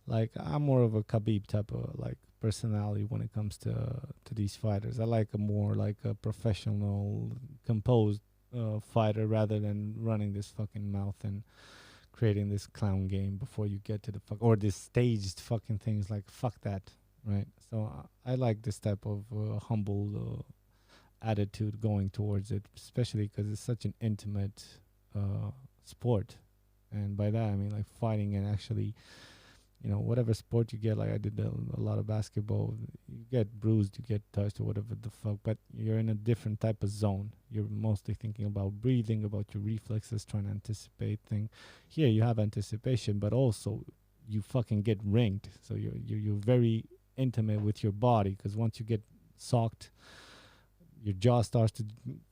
like, I'm more of a Khabib type of like personality when it comes to these fighters. I like a more like a professional, composed fighter rather than running this fucking mouth and creating this clown game before you get to the or this staged fucking things. Like, fuck that, right? So I like this type of humble attitude going towards it, especially because it's such an intimate sport. And by that I mean like fighting and actually, whatever sport you get, like I did a lot of basketball, you get bruised, you get touched or whatever the fuck, but you're in a different type of zone. You're mostly thinking about breathing, about your reflexes, trying to anticipate things. Here you have anticipation, but also you fucking get ringed, so you're very intimate with your body, because once you get socked, your jaw starts to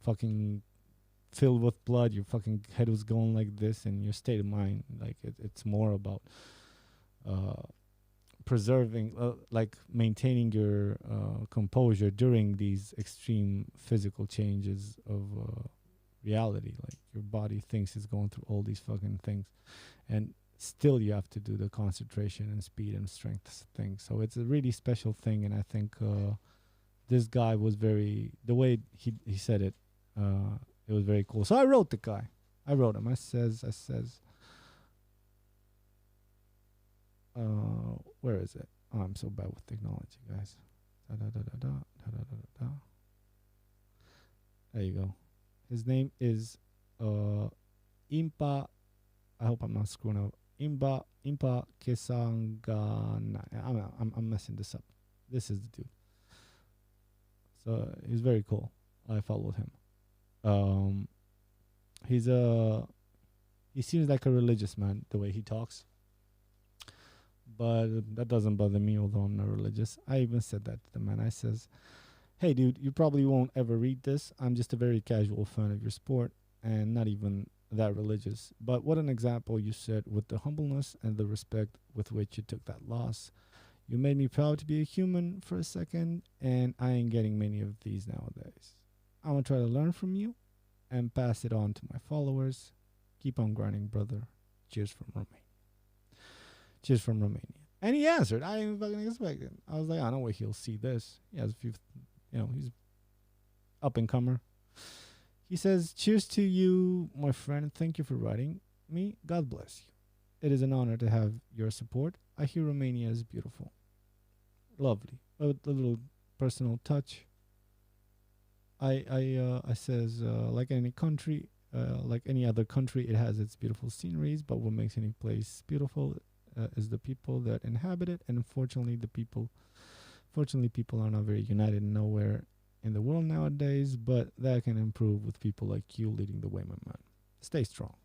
fucking fill with blood, your fucking head was going like this, and your state of mind, like it's more about preserving, like maintaining your composure during these extreme physical changes of reality. Like, your body thinks it's going through all these fucking things, and still you have to do the concentration and speed and strength thing. So it's a really special thing, and I think this guy was the way he said it, it was very cool. So I wrote the guy. I wrote him. I says, where is it? Oh, I'm so bad with technology, guys. There you go. His name is Impa. I hope I'm not screwing up. Impa Kesangana. I'm messing this up. This is the dude. So he's very cool. I followed him. He seems like a religious man, the way he talks. But that doesn't bother me, although I'm not religious. I even said that to the man. I says, "Hey, dude, you probably won't ever read this. I'm just a very casual fan of your sport and not even that religious. But what an example you set with the humbleness and the respect with which you took that loss. You made me proud to be a human for a second, and I ain't getting many of these nowadays. I'm going to try to learn from you and pass it on to my followers. Keep on grinding, brother. Cheers from Romania." Cheers from Romania. And he answered. I didn't fucking expect it. I was like, I know where he'll see this. He has a few, he's up and comer. He says, "Cheers to you, my friend. Thank you for writing me. God bless you. It is an honor to have your support. I hear Romania is beautiful." Lovely. A little personal touch. I says, like any country, like any other country, it has its beautiful sceneries, but what makes any place beautiful is the people that inhabit it. And fortunately people are not very united nowhere in the world nowadays, but that can improve with people like you leading the way, my man. Stay strong.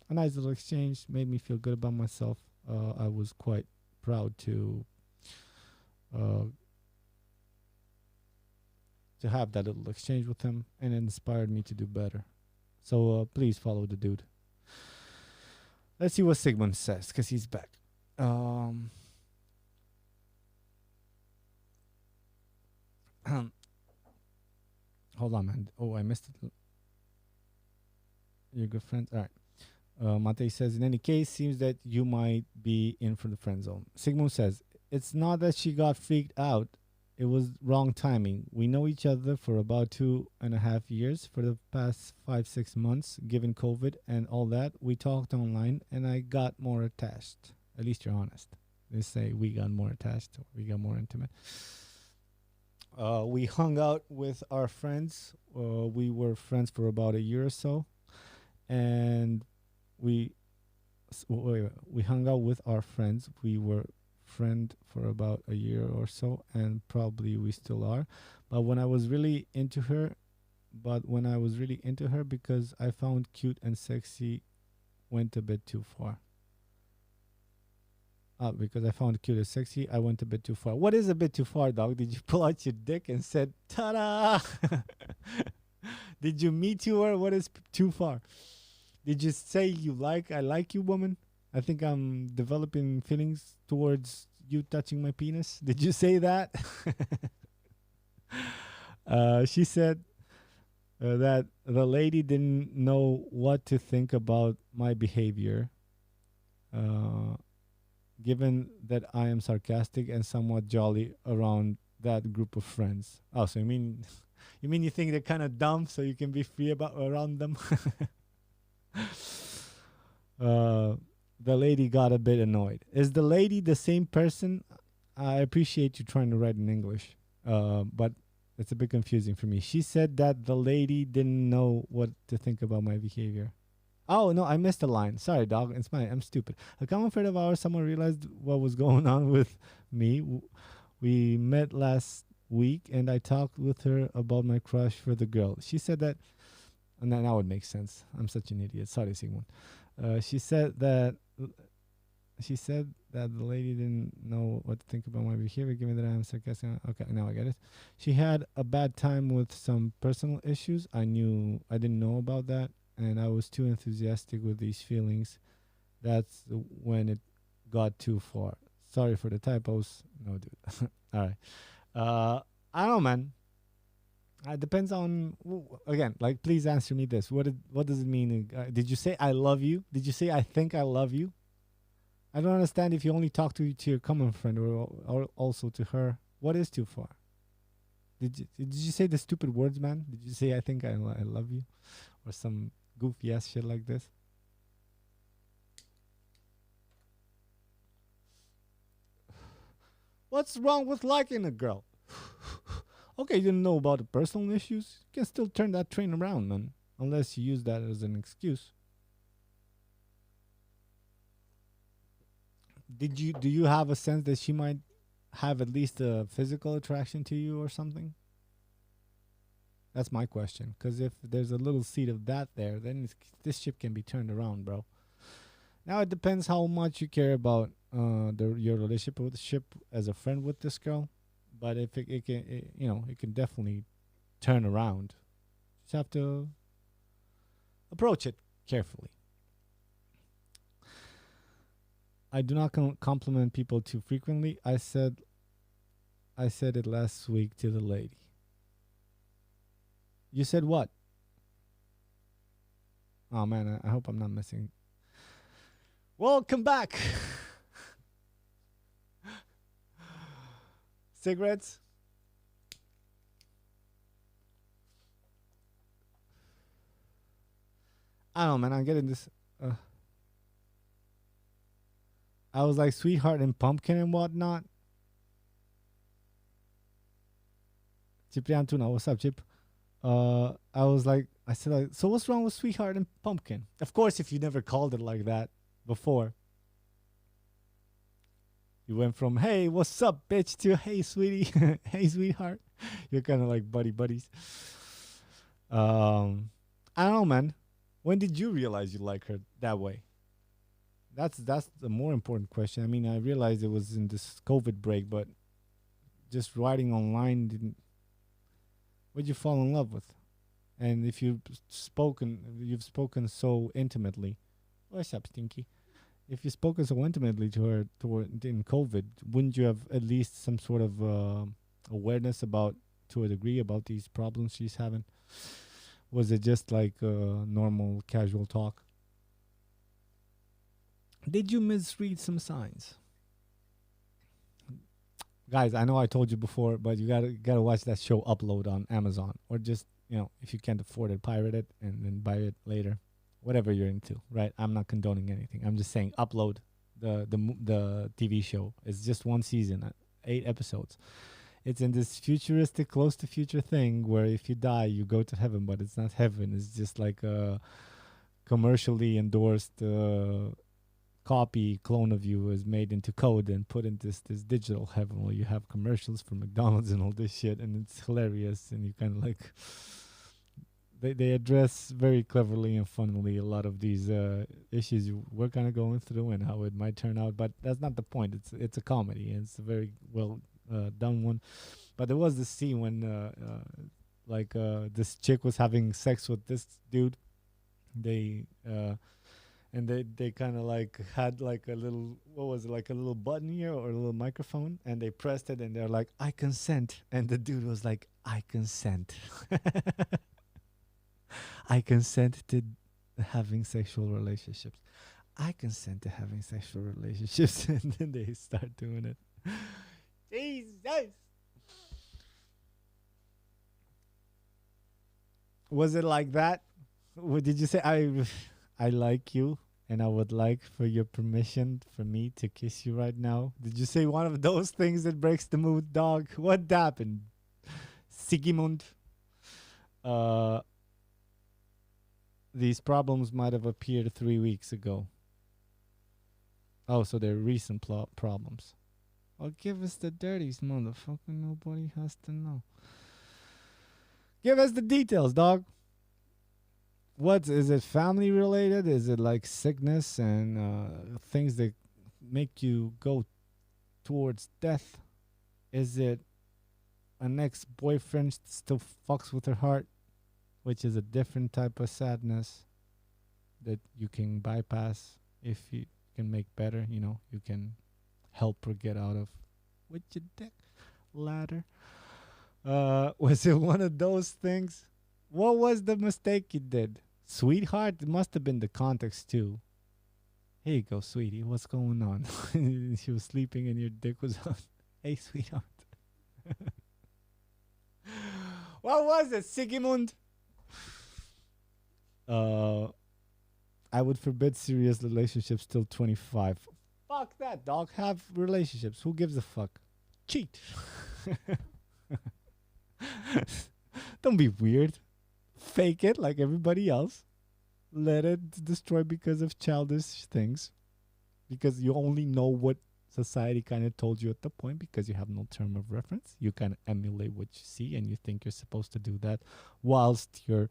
A nice little exchange made me feel good about myself. I was quite proud to uh, to have that little exchange with him, and it inspired me to do better. So please follow the dude. Let's see what Sigmund says, because he's back. Hold on, man. Oh, I missed it. You're good friends? All right. Mate says, in any case, seems that you might be in for the friend zone. Sigmund says, it's not that she got freaked out. It was wrong timing. We know each other for about 2.5 years. For the past 5-6 months, given COVID and all that, we talked online and I got more attached. At least you're honest. They say we got more attached, or we got more intimate. We hung out with our friends. We were friends for about a year or so. And we hung out with our friends. We were friend for about a year or so, and probably we still are. But when I was really into her, because I found cute and sexy, went a bit too far. Because I found cute and sexy, I went a bit too far. What is a bit too far, dog? Did you pull out your dick and said, ta-da? Did you Me Too her? What is too far? Did you say I like you, woman? I think I'm developing feelings towards you touching my penis. Did you say that? She said that the lady didn't know what to think about my behavior, given that I am sarcastic and somewhat jolly around that group of friends. Oh, so you think they're kind of dumb, so you can be free around them? The lady got a bit annoyed. Is the lady the same person? I appreciate you trying to write in English, but it's a bit confusing for me. She said that the lady didn't know what to think about my behavior. Oh, no, I missed a line. Sorry, dog. I'm stupid. A common friend of ours, someone realized what was going on with me. We met last week, and I talked with her about my crush for the girl. She said that, and that would make sense. I'm such an idiot. Sorry, Sigmund. She said that the lady didn't know what to think about my behavior, given that I am sarcastic. Okay, now I get it. She had a bad time with some personal issues. I didn't know about that, and I was too enthusiastic with these feelings. That's when it got too far. Sorry for the typos. No, dude. All right. I don't know, man. It depends on, again, like, please answer me this. What does it mean? Did you say I love you? Did you say I think I love you? I don't understand if you only talk to your common friend or also to her. What is too far? Did you say the stupid words, man? Did you say I think I love you? Or some goofy ass shit like this? What's wrong with liking a girl? Okay, you didn't know about the personal issues. You can still turn that train around, man. Unless you use that as an excuse. Do you have a sense that she might have at least a physical attraction to you or something? That's my question. Because if there's a little seed of that there, then this ship can be turned around, bro. Now it depends how much you care about your relationship as a friend with this girl. But if it can definitely turn around. Just have to approach it carefully. I do not compliment people too frequently. I said it last week to the lady. You said what? Oh man, I hope I'm not missing. Welcome back. Cigarettes? I don't know, man. I'm getting this. I was like sweetheart and pumpkin and whatnot. Ciprian Tuna, what's up, Chip? I said like, so what's wrong with sweetheart and pumpkin? Of course, if you never called it like that before. You went from, hey, what's up, bitch, to, hey, sweetie, hey, sweetheart. You're kind of like buddies. I don't know, man. When did you realize you like her that way? That's the more important question. I mean, I realized it was in this COVID break, but just writing online didn't. What'd you fall in love with? And if you've spoken so intimately. What's up, Stinky? If you've spoken so intimately to her in COVID, wouldn't you have at least some sort of awareness about, to a degree, about these problems she's having? Was it just like normal, casual talk? Did you misread some signs? Guys, I know I told you before, but you gotta watch that show Upload on Amazon, or just, if you can't afford it, pirate it and then buy it later, whatever you're into, right? I'm not condoning anything. I'm just saying Upload, the TV show. It's just one season, 8 episodes. It's in this futuristic, close to future thing where if you die, you go to heaven, but it's not heaven. It's just like a commercially endorsed clone of you is made into code and put in this digital heaven where you have commercials for McDonald's and all this shit, and it's hilarious, and you kind of like they address very cleverly and funnily a lot of these issues we're kind of going through and how it might turn out. But that's not the point. It's a comedy, and it's a very well done one. But there was this scene when this chick was having sex with this dude. They kind of like had like a little, what was it, like a little button here or a little microphone, and they pressed it and they're like, I consent. And the dude was like, I consent. I consent to having sexual relationships. I consent to having sexual relationships. And then they start doing it. Jesus. Was it like that? What did you say? I like you, and I would like for your permission for me to kiss you right now. Did you say one of those things that breaks the mood, dog? What happened? Sigmund. These problems might have appeared 3 weeks ago. Oh, so they're recent problems. Well, give us the dirties, motherfucker. Nobody has to know. Give us the details, dog. What is it? Family related? Is it like sickness and things that make you go towards death? Is it an ex-boyfriend still fucks with her heart, which is a different type of sadness that you can bypass if you can make better? You can help her get out of with your dick ladder. Was it one of those things? What was the mistake you did? Sweetheart? It must have been the context too. Here you go, sweetie. What's going on? She was sleeping and your dick was on. Hey, sweetheart. What was it, Sigmund? I would forbid serious relationships till 25. Fuck that, dog. Have relationships. Who gives a fuck? Cheat. Don't be weird. Fake it like everybody else. Let it destroy because of childish things. Because you only know what society kind of told you at the point, because you have no term of reference. You kind of emulate what you see and you think you're supposed to do that, whilst your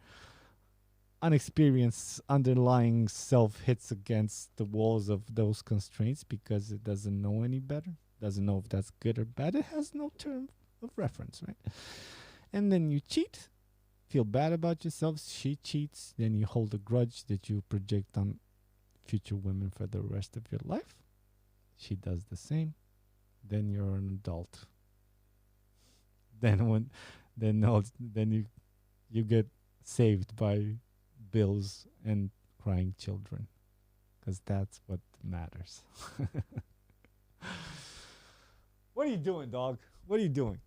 unexperienced underlying self hits against the walls of those constraints because it doesn't know any better. Doesn't know if that's good or bad. It has no term of reference, right? And then you cheat. Feel bad about yourself. She cheats. Then you hold a grudge that you project on future women for the rest of your life. She does the same. Then you're an adult. Then you get saved by bills and crying children, because that's what matters. What are you doing, dog? What are you doing?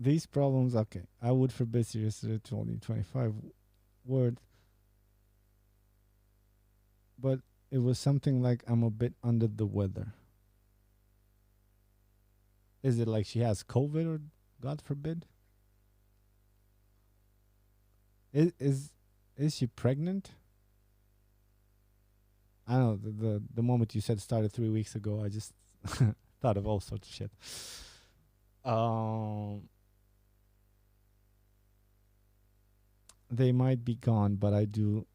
These problems, okay. I would forbid serious 2025 word. But it was something like, I'm a bit under the weather. Is it like she has COVID, or God forbid? Is she pregnant? I don't know. The moment you said started 3 weeks ago, I just thought of all sorts of shit. They might be gone, but I do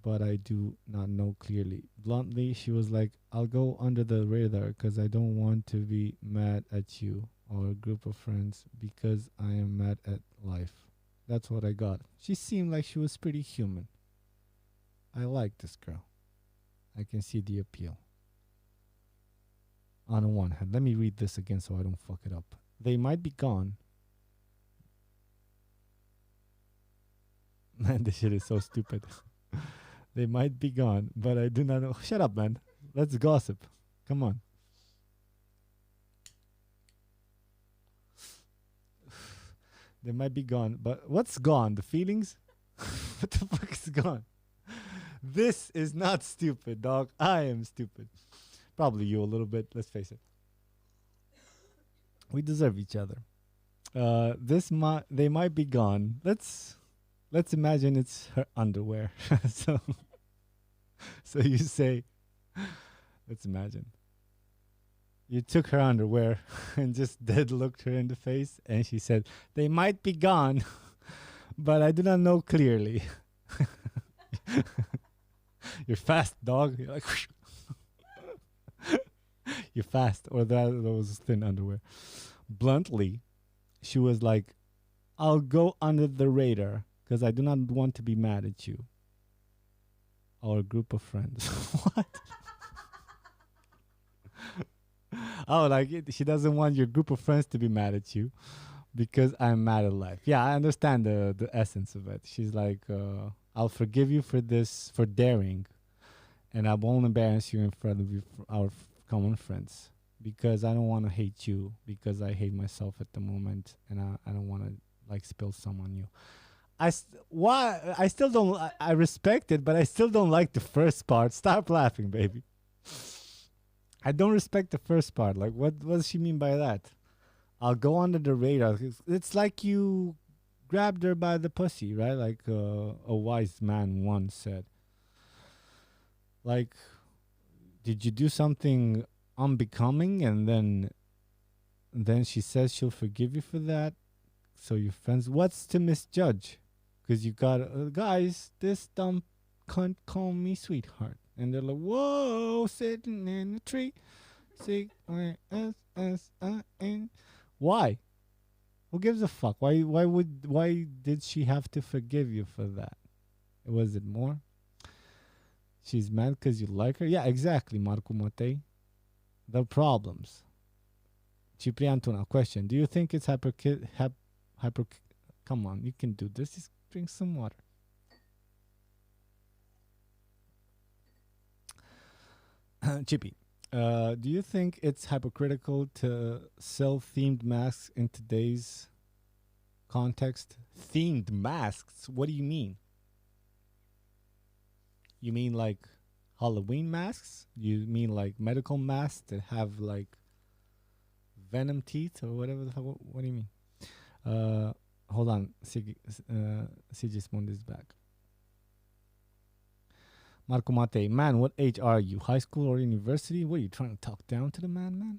but I do not know clearly. Bluntly, she was like, I'll go under the radar because I don't want to be mad at you or a group of friends because I am mad at life. That's what I got. She seemed like she was pretty human. I like this girl. I can see the appeal. On one hand, let me read this again so I don't fuck it up. They might be gone. Man, this shit is so stupid. They might be gone, but I do not know. Shut up, man. Let's gossip. Come on. They might be gone, but what's gone? The feelings? What the fuck is gone? This is not stupid, dog. I am stupid. Probably you a little bit. Let's face it. We deserve each other. They might be gone. Let's imagine it's her underwear. so you say, let's imagine. You took her underwear and just dead looked her in the face, and she said, "They might be gone, but I do not know clearly." You're fast, dog. You're like, you're fast, or those thin underwear. Bluntly, she was like, "I'll go under the radar because I do not want to be mad at you or a group of friends." What? Oh, like she doesn't want your group of friends to be mad at you because I'm mad at life. Yeah, I understand the essence of it. She's like, I'll forgive you for this, for daring, and I won't embarrass you in front of our common friends because I don't want to hate you because I hate myself at the moment, and I don't want to like spill some on you. Why? I still don't. I respect it, but I still don't like the first part. Stop laughing, baby. I don't respect the first part. Like, what does she mean by that? I'll go under the radar. It's like you grabbed her by the pussy, right? Like a wise man once said. Like, did you do something unbecoming, and then she says she'll forgive you for that? So your friends, what's to misjudge? Because you got guys, this dumb cunt call me sweetheart. And they're like, whoa, sitting in a tree. C-I-S-S-I-N. Why? Who gives a fuck? Why did she have to forgive you for that? Was it more? She's mad because you like her? Yeah, exactly, Marco Matei. The problems. Ciprian Tuna, question. Do you think it's hyper... Come on, you can do this. Just drink some water. Chippy, do you think it's hypocritical to sell themed masks in today's context? Themed masks? What do you mean? You mean like Halloween masks? You mean like medical masks that have like venom teeth or whatever the fuck? What do you mean? Hold on. Sigismund is back. Marco Mate, man, what age are you? High school or university? What are you trying to talk down to the man?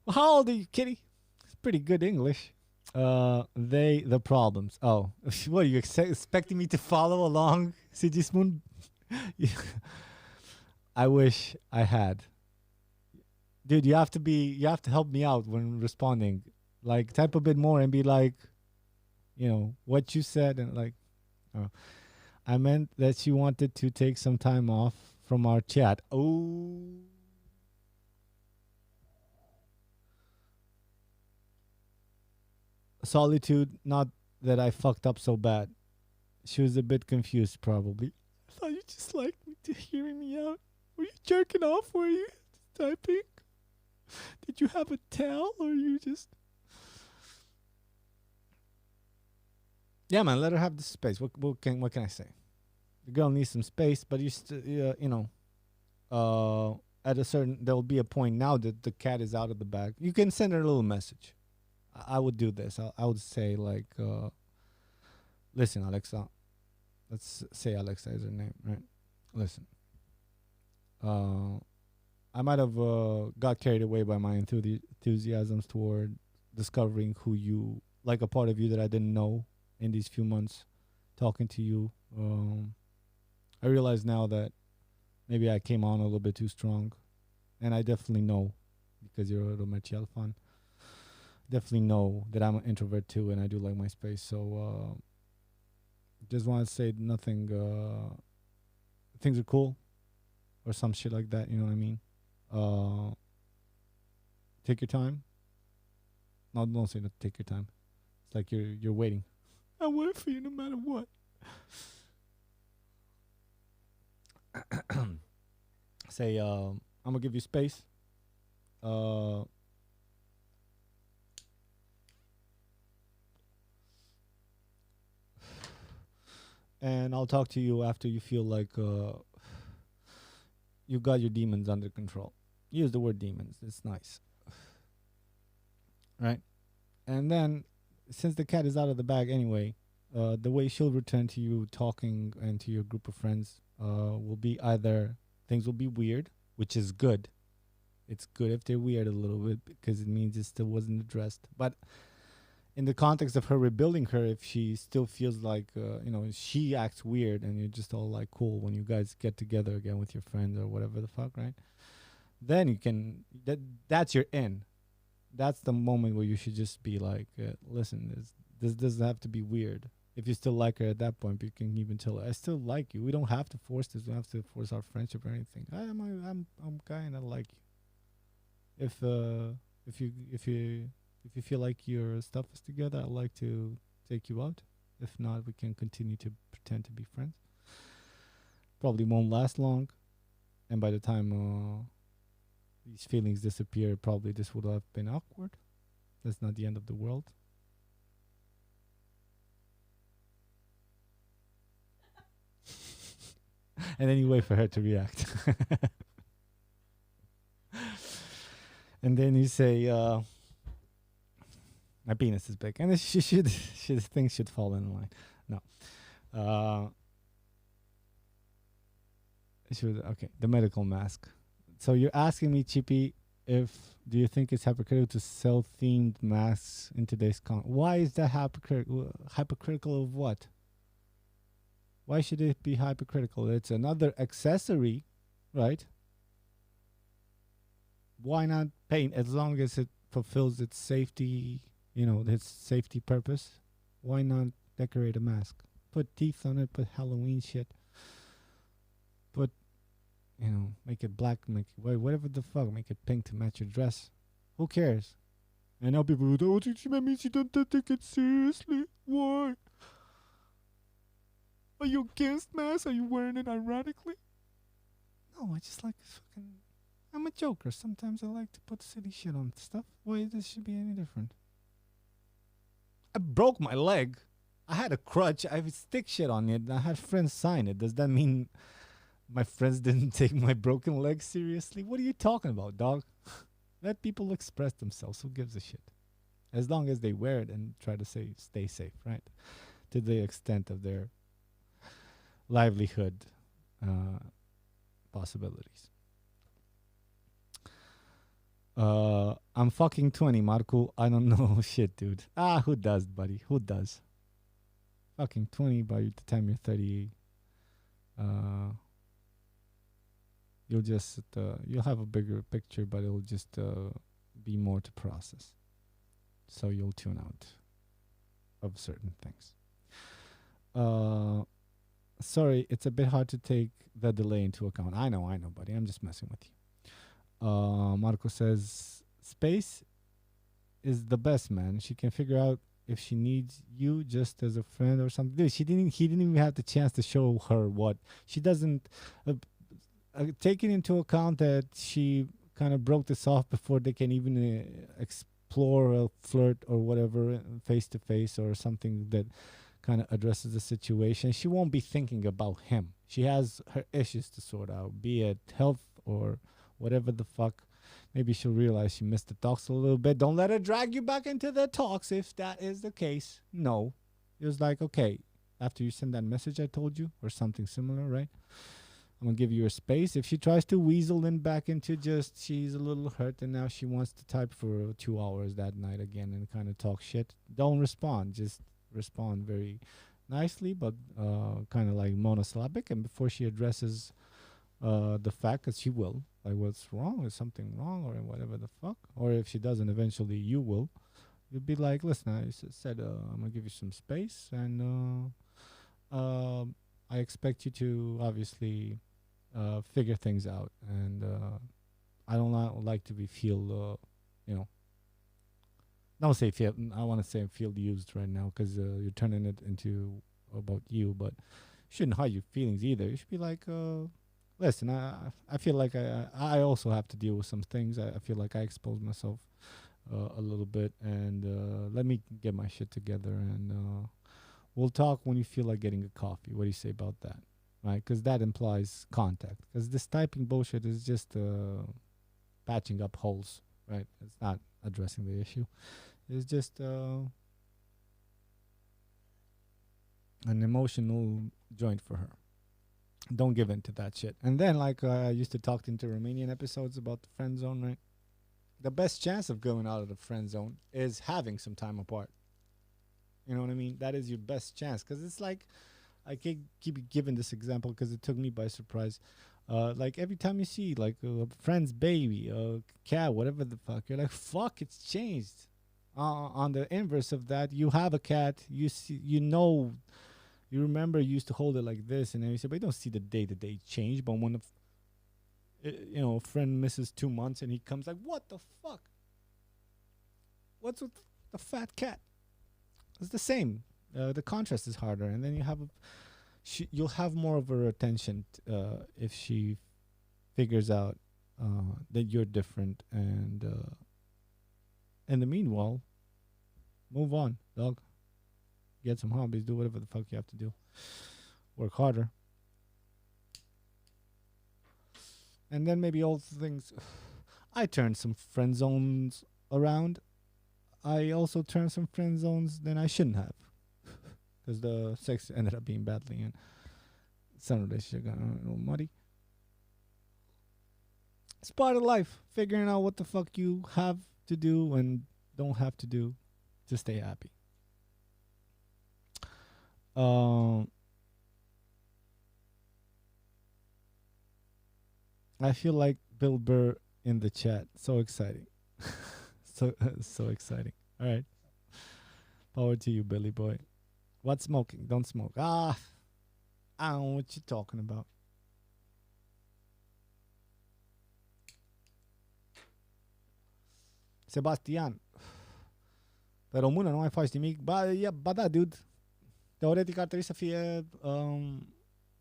Well, how old are you, kitty? It's pretty good English. The problems. Oh, what are you expecting me to follow along, Sigismund? I wish I had. Dude, you have to help me out when responding. Like, type a bit more and be like, what you said and like, oh. I meant that she wanted to take some time off from our chat. Oh. Solitude, not that I fucked up so bad. She was a bit confused, probably. I thought you just liked me to hearing me out. Were you jerking off? Were you typing? Did you have a towel or you just... Yeah, man, let her have the space. What can I say? The girl needs some space, but you still, at a certain, there'll be a point now that the cat is out of the bag. You can send her a little message. I would do this. I would say like, listen, Alexa. Let's say Alexa is her name, right? Listen. I might have got carried away by my enthusiasms toward discovering who you, like a part of you that I didn't know in these few months. talking to you. I realize now that maybe I came on a little bit too strong, and I definitely know because you're a ROMERCIAL fan. Definitely know that I'm an introvert too, and I do like my space. So just want to say nothing. Things are cool, or some shit like that. You know what I mean? Take your time. No, don't say that. Take your time. It's like you're waiting. I wait for you no matter what. Say, I'm gonna give you space. And I'll talk to you after you feel like you got your demons under control. Use the word demons. It's nice. Right? And then, since the cat is out of the bag anyway, the way she'll return to you talking and to your group of friends will be either things will be weird, which is good. It's good if they're weird a little bit because it means it still wasn't addressed. But in the context of her rebuilding her, if she still feels like, she acts weird and you're just all like cool when you guys get together again with your friends or whatever the fuck, right? Then you can, that's your in. That's the moment where you should just be like, listen, this doesn't have to be weird. If you still like her at that point, you can even tell her, I still like you. We don't have to force this. We don't have to force our friendship or anything. I'm kind of like you. If you feel like your stuff is together, I'd like to take you out. If not, we can continue to pretend to be friends. Probably won't last long, and by the time these feelings disappear, probably this would have been awkward. That's not the end of the world. And then you wait for her to react. And then you say, my penis is big. And then things should fall in line. No. Okay, the medical mask. So you're asking me, Chippy, do you think it's hypocritical to sell themed masks in today's Why is that hypocritical? Hypocritical of what? Why should it be hypocritical? It's another accessory, right? Why not paint as long as it fulfills its safety, its safety purpose? Why not decorate a mask? Put teeth on it, put Halloween shit. Put, make it black, make it white, whatever the fuck, make it pink to match your dress. Who cares? I know people who don't think that means you don't take it seriously. Why? Are you against masks? Are you wearing it ironically? No, I just like fucking. I'm a joker. Sometimes I like to put silly shit on stuff. Why this should be any different? I broke my leg. I had a crutch. I would stick shit on it. I had friends sign it. Does that mean my friends didn't take my broken leg seriously? What are you talking about, dog? Let people express themselves. Who gives a shit? As long as they wear it and try to stay safe, right? To the extent of their livelihood possibilities. I'm fucking 20, Marco. I don't know shit, dude. Who does, buddy? Who does? Fucking 20 by the time you're 30. You'll have a bigger picture, but it'll just be more to process. So you'll tune out of certain things. Sorry, it's a bit hard to take the delay into account. I know, buddy. I'm just messing with you. Marco says, space is the best, man. She can figure out if she needs you just as a friend or something. Dude, he didn't even have the chance to show her what. She doesn't, taking into account that she kind of broke this off before they can even explore a flirt or whatever face to face or something that kind of addresses the situation. She won't be thinking about him. She has her issues to sort out, be it health or whatever the fuck. Maybe she'll realize she missed the talks a little bit. Don't let her drag you back into the talks if that is the case. No. It was like, okay, after you send that message I told you or something similar, right? I'm going to give you your space. If she tries to weasel in back into just she's a little hurt and now she wants to type for 2 hours that night again and kind of talk shit, don't respond. Just respond very nicely, but kind of like monosyllabic. And before she addresses the fact, because she will, like, what's wrong? Is something wrong, or whatever the fuck? Or if she doesn't, eventually you will. You'll be like, listen, said I'm gonna give you some space, and I expect you to obviously figure things out, and I don't like to be feel, you know, don't say feel. I want to say feel used right now because you're turning it into about you, but you shouldn't hide your feelings either. You should be like, listen, I feel like I also have to deal with some things. I feel like I exposed myself a little bit, and let me get my shit together, and we'll talk when you feel like getting a coffee. What do you say about that? Right? Because that implies contact. Because this typing bullshit is just patching up holes, right? It's not addressing the issue. It's just an emotional joint for her. Don't give in to that shit. And then, like I used to talk into Romanian episodes about the friend zone, right? The best chance of going out of the friend zone is having some time apart. You know what I mean? That is your best chance. Because it's like, I keep giving this example because it took me by surprise. Like every time you see like a friend's baby, a cat, whatever the fuck, you're like, fuck, it's changed. On the inverse of that, you have a cat, you see, you remember you used to hold it like this, and then you say, but you don't see the day-to-day change. But when a friend misses 2 months and he comes like, what the fuck? What's with the fat cat? It's the same. The contrast is harder, and then you'll have more of her attention if she figures out that you're different, and in the meanwhile, move on, dog. Get some hobbies, do whatever the fuck you have to do. Work harder. And then maybe all things. I turned some friend zones around. I also turned some friend zones that I shouldn't have. Because the sex ended up being badly, and some relationship got a little muddy. It's part of life. Figuring out what the fuck you have to do and don't have to do to stay happy. I feel like Bill Burr in the chat. So exciting. so exciting. All right. Power to you, Billy boy. What's smoking? Don't smoke. I don't know what you're talking about. Sebastian. Pe română nu mai faci nimic? Ba da, dude. Teoretic ar trebui să fie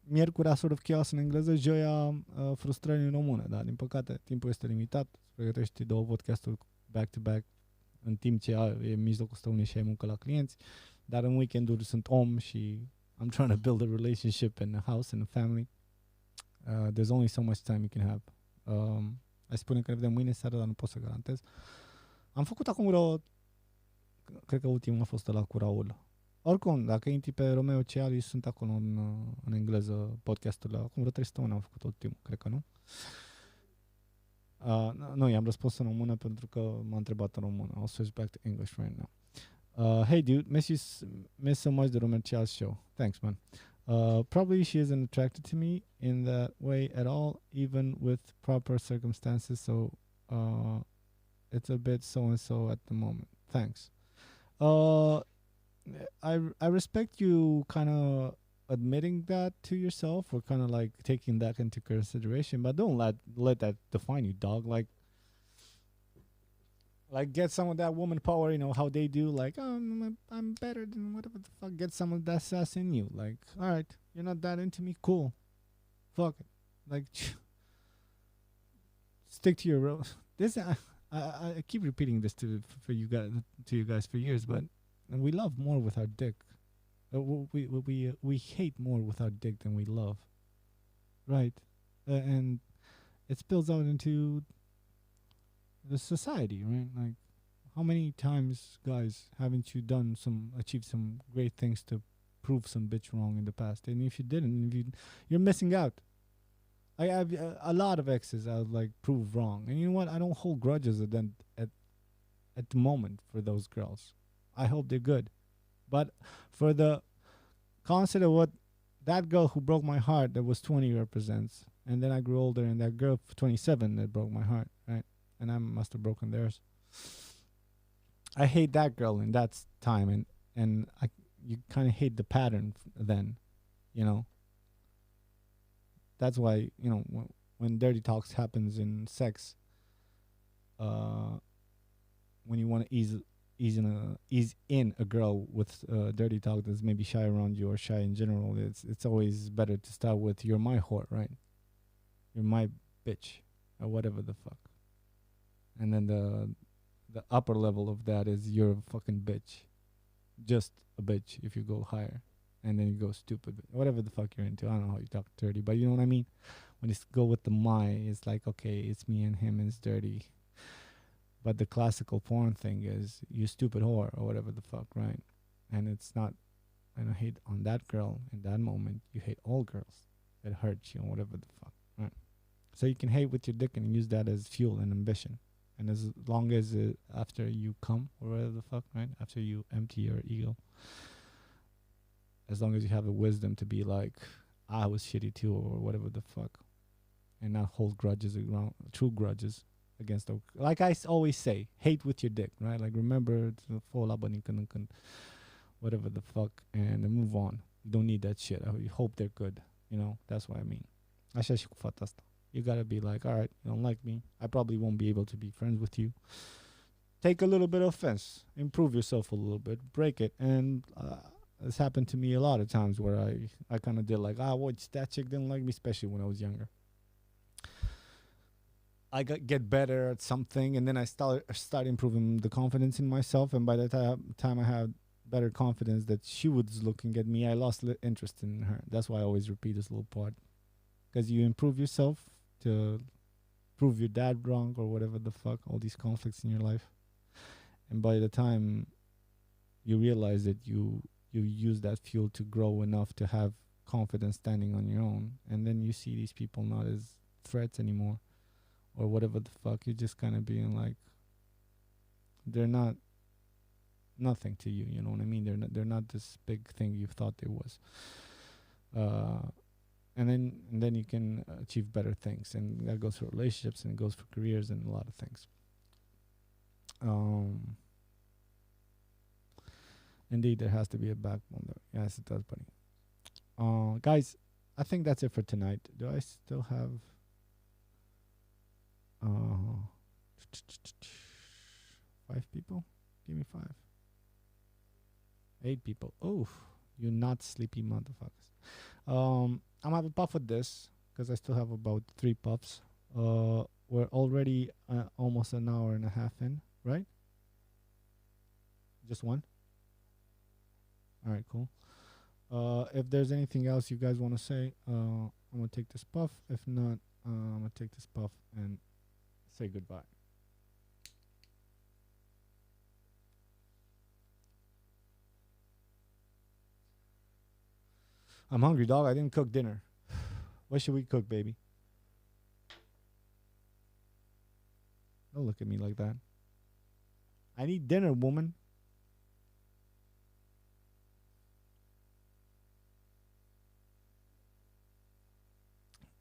miercurea sort of chaos în engleză, joia frustrări în română, dar din păcate timpul este limitat. Pregătești 2 podcasturi back-to-back în timp ce e în mijlocul stăunii și ai muncă la clienți, dar în weekenduri sunt om și I'm trying to build a relationship in a house, in a family. There's only so much time you can have. Aș spune că ne vedem mâine seara, dar nu pot să garantez. Am făcut acum cred că ultimul a fost ăla cu Raul. Oricum, dacă intri pe ROMERCIAL, sunt acolo în engleză podcasturile. Acum vreo 3 săptămâni am făcut ultimul, cred că nu. Nu, i-am răspuns în română pentru că m-a întrebat în română. I'll switch back to English right now. Hey dude, miss so much the ROMERCIAL show. Thanks, man. Probably she isn't attracted to me in that way at all, even with proper circumstances, so it's a bit so-and-so at the moment. Thanks. I respect you kind of admitting that to yourself, or kind of like taking that into consideration, but don't let that define you, dog. Like get some of that woman power, you know how they do, like, oh, I'm better than whatever the fuck. Get some of that sass in you. Like, all right, you're not that into me, cool, fuck it. Like, stick to your this. I keep repeating this to you guys for years, but we love more with our dick. We hate more with our dick than we love, right? And it spills out into the society, right? Like, how many times, guys, haven't you achieved some great things to prove some bitch wrong in the past? And if you didn't, you're missing out. I have a lot of exes I would like prove wrong, and you know what? I don't hold grudges at the moment for those girls. I hope they're good, but for the consider what that girl who broke my heart that was 20 represents. And then I grew older, and that girl 27 that broke my heart, right? And I must have broken theirs. I hate that girl in that time, and you kind of hate the pattern then, you know. That's why, you know, when dirty talks happens in sex, when you want to ease in a girl with dirty talk that's maybe shy around you or shy in general, it's always better to start with "you're my whore," right? "You're my bitch," or whatever the fuck. And then the upper level of that is "you're a fucking bitch," just a bitch if you go higher. And then you go stupid, whatever the fuck you're into. I don't know how you talk dirty, but you know what I mean? When you go with the "my," it's like, okay, it's me and him and it's dirty. But the classical porn thing is "you stupid whore," or whatever the fuck, right? And it's not, I don't hate on that girl in that moment. You hate all girls that hurt you, or whatever the fuck, right? So you can hate with your dick and use that as fuel and ambition. And as long as after you come, or whatever the fuck, right? After you empty your ego, as long as you have the wisdom to be like, I was shitty too, or whatever the fuck, and not hold grudges around, true grudges against the, like I always say, hate with your dick, right? Like, remember to fall up on whatever the fuck, and then move on. You don't need that shit. I hope they're good, you know. That's what I mean. Așa și cu fata asta. You gotta be like, all right, you don't like me, I probably won't be able to be friends with you. Take a little bit of offense, improve yourself a little bit, break it. And it's happened to me a lot of times where I kind of did like, that chick didn't like me, especially when I was younger. I get better at something, and then I start improving the confidence in myself. And by the time I had better confidence that she was looking at me, I lost interest in her. That's why I always repeat this little part, because you improve yourself to prove your dad wrong, or whatever the fuck, all these conflicts in your life. And by the time you realize that you use that fuel to grow enough to have confidence standing on your own, and then you see these people not as threats anymore, or whatever the fuck, you're just kind of being like, they're not nothing to you, you know what I mean? They're not this big thing you thought they was. And then you can achieve better things, and that goes for relationships, and it goes for careers, and a lot of things. Indeed, there has to be a backbone there. Yes, it does, buddy. Guys, I think that's it for tonight. Do I still have 5 people? Give me 5. 8 people. Oh, you not sleepy motherfuckers. I'm gonna have a puff with this because I still have about 3 puffs. We're already almost an hour and a half in, right? Just one? All right, cool. If there's anything else you guys want to say, I'm going to take this puff. If not, I'm going to take this puff and say goodbye. I'm hungry, dog. I didn't cook dinner. What should we cook, baby? Don't look at me like that. I need dinner, woman.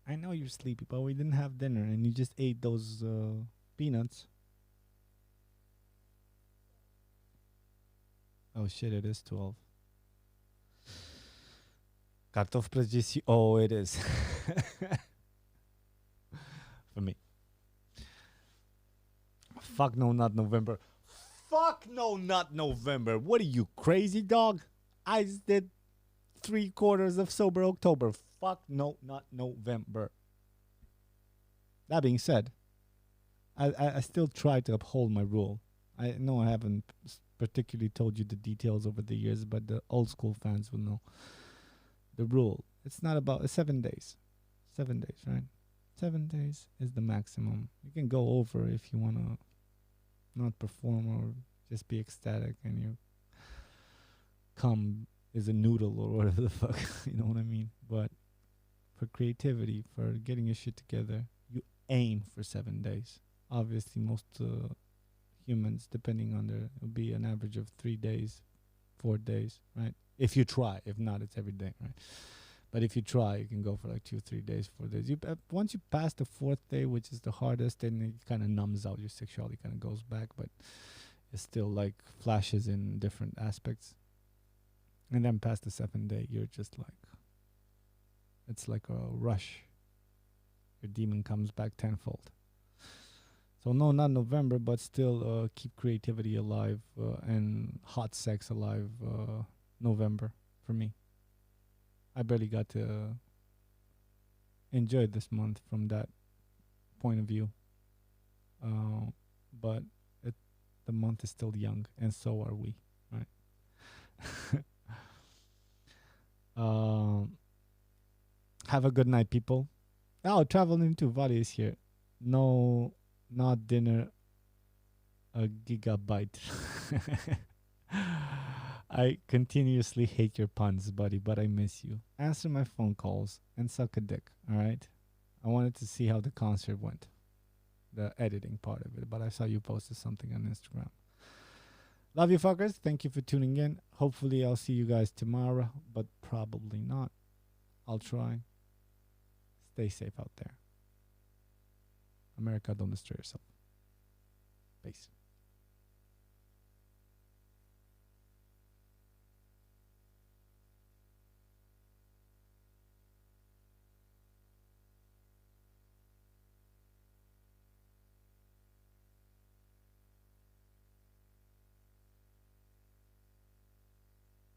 I know you're sleepy, but we didn't have dinner, and you just ate those peanuts. Oh shit, it is 12. Kartoff prăjiți. Oh, it is. For me. Fuck no, not November. Fuck no, not November. What are you, crazy, dog? I just did 3/4 of sober October. Fuck no, not November. That being said, I still try to uphold my rule. I know I haven't particularly told you the details over the years, but the old school fans will know. The rule. It's not about 7 days. 7 days, right? 7 days is the maximum. You can go over if you want to not perform or just be ecstatic and your cum is a noodle or whatever the fuck. You know what I mean? But for creativity, for getting your shit together, you aim for 7 days. Obviously, most humans, depending on it'll be an average of 3 days, 4 days, right? If you try. If not, it's every day, right? But if you try, you can go for like 2-3 days, 4 days. Once you pass the fourth day, which is the hardest, then it kind of numbs out. Your sexuality kind of goes back, but it's still like flashes in different aspects. And then past the seventh day, you're just like, it's like a rush. Your demon comes back tenfold. So no, not November, but still keep creativity alive and hot sex alive. November for me. I barely got to enjoy this month from that point of view. But the month is still young, and so are we, right? Have a good night, people. Oh, traveling to Valley is here. No, not dinner. A gigabyte. I continuously hate your puns, buddy, but I miss you. Answer my phone calls and suck a dick, alright? I wanted to see how the concert went. The editing part of it, but I saw you posted something on Instagram. Love you, fuckers. Thank you for tuning in. Hopefully, I'll see you guys tomorrow, but probably not. I'll try. Stay safe out there. America, don't destroy yourself.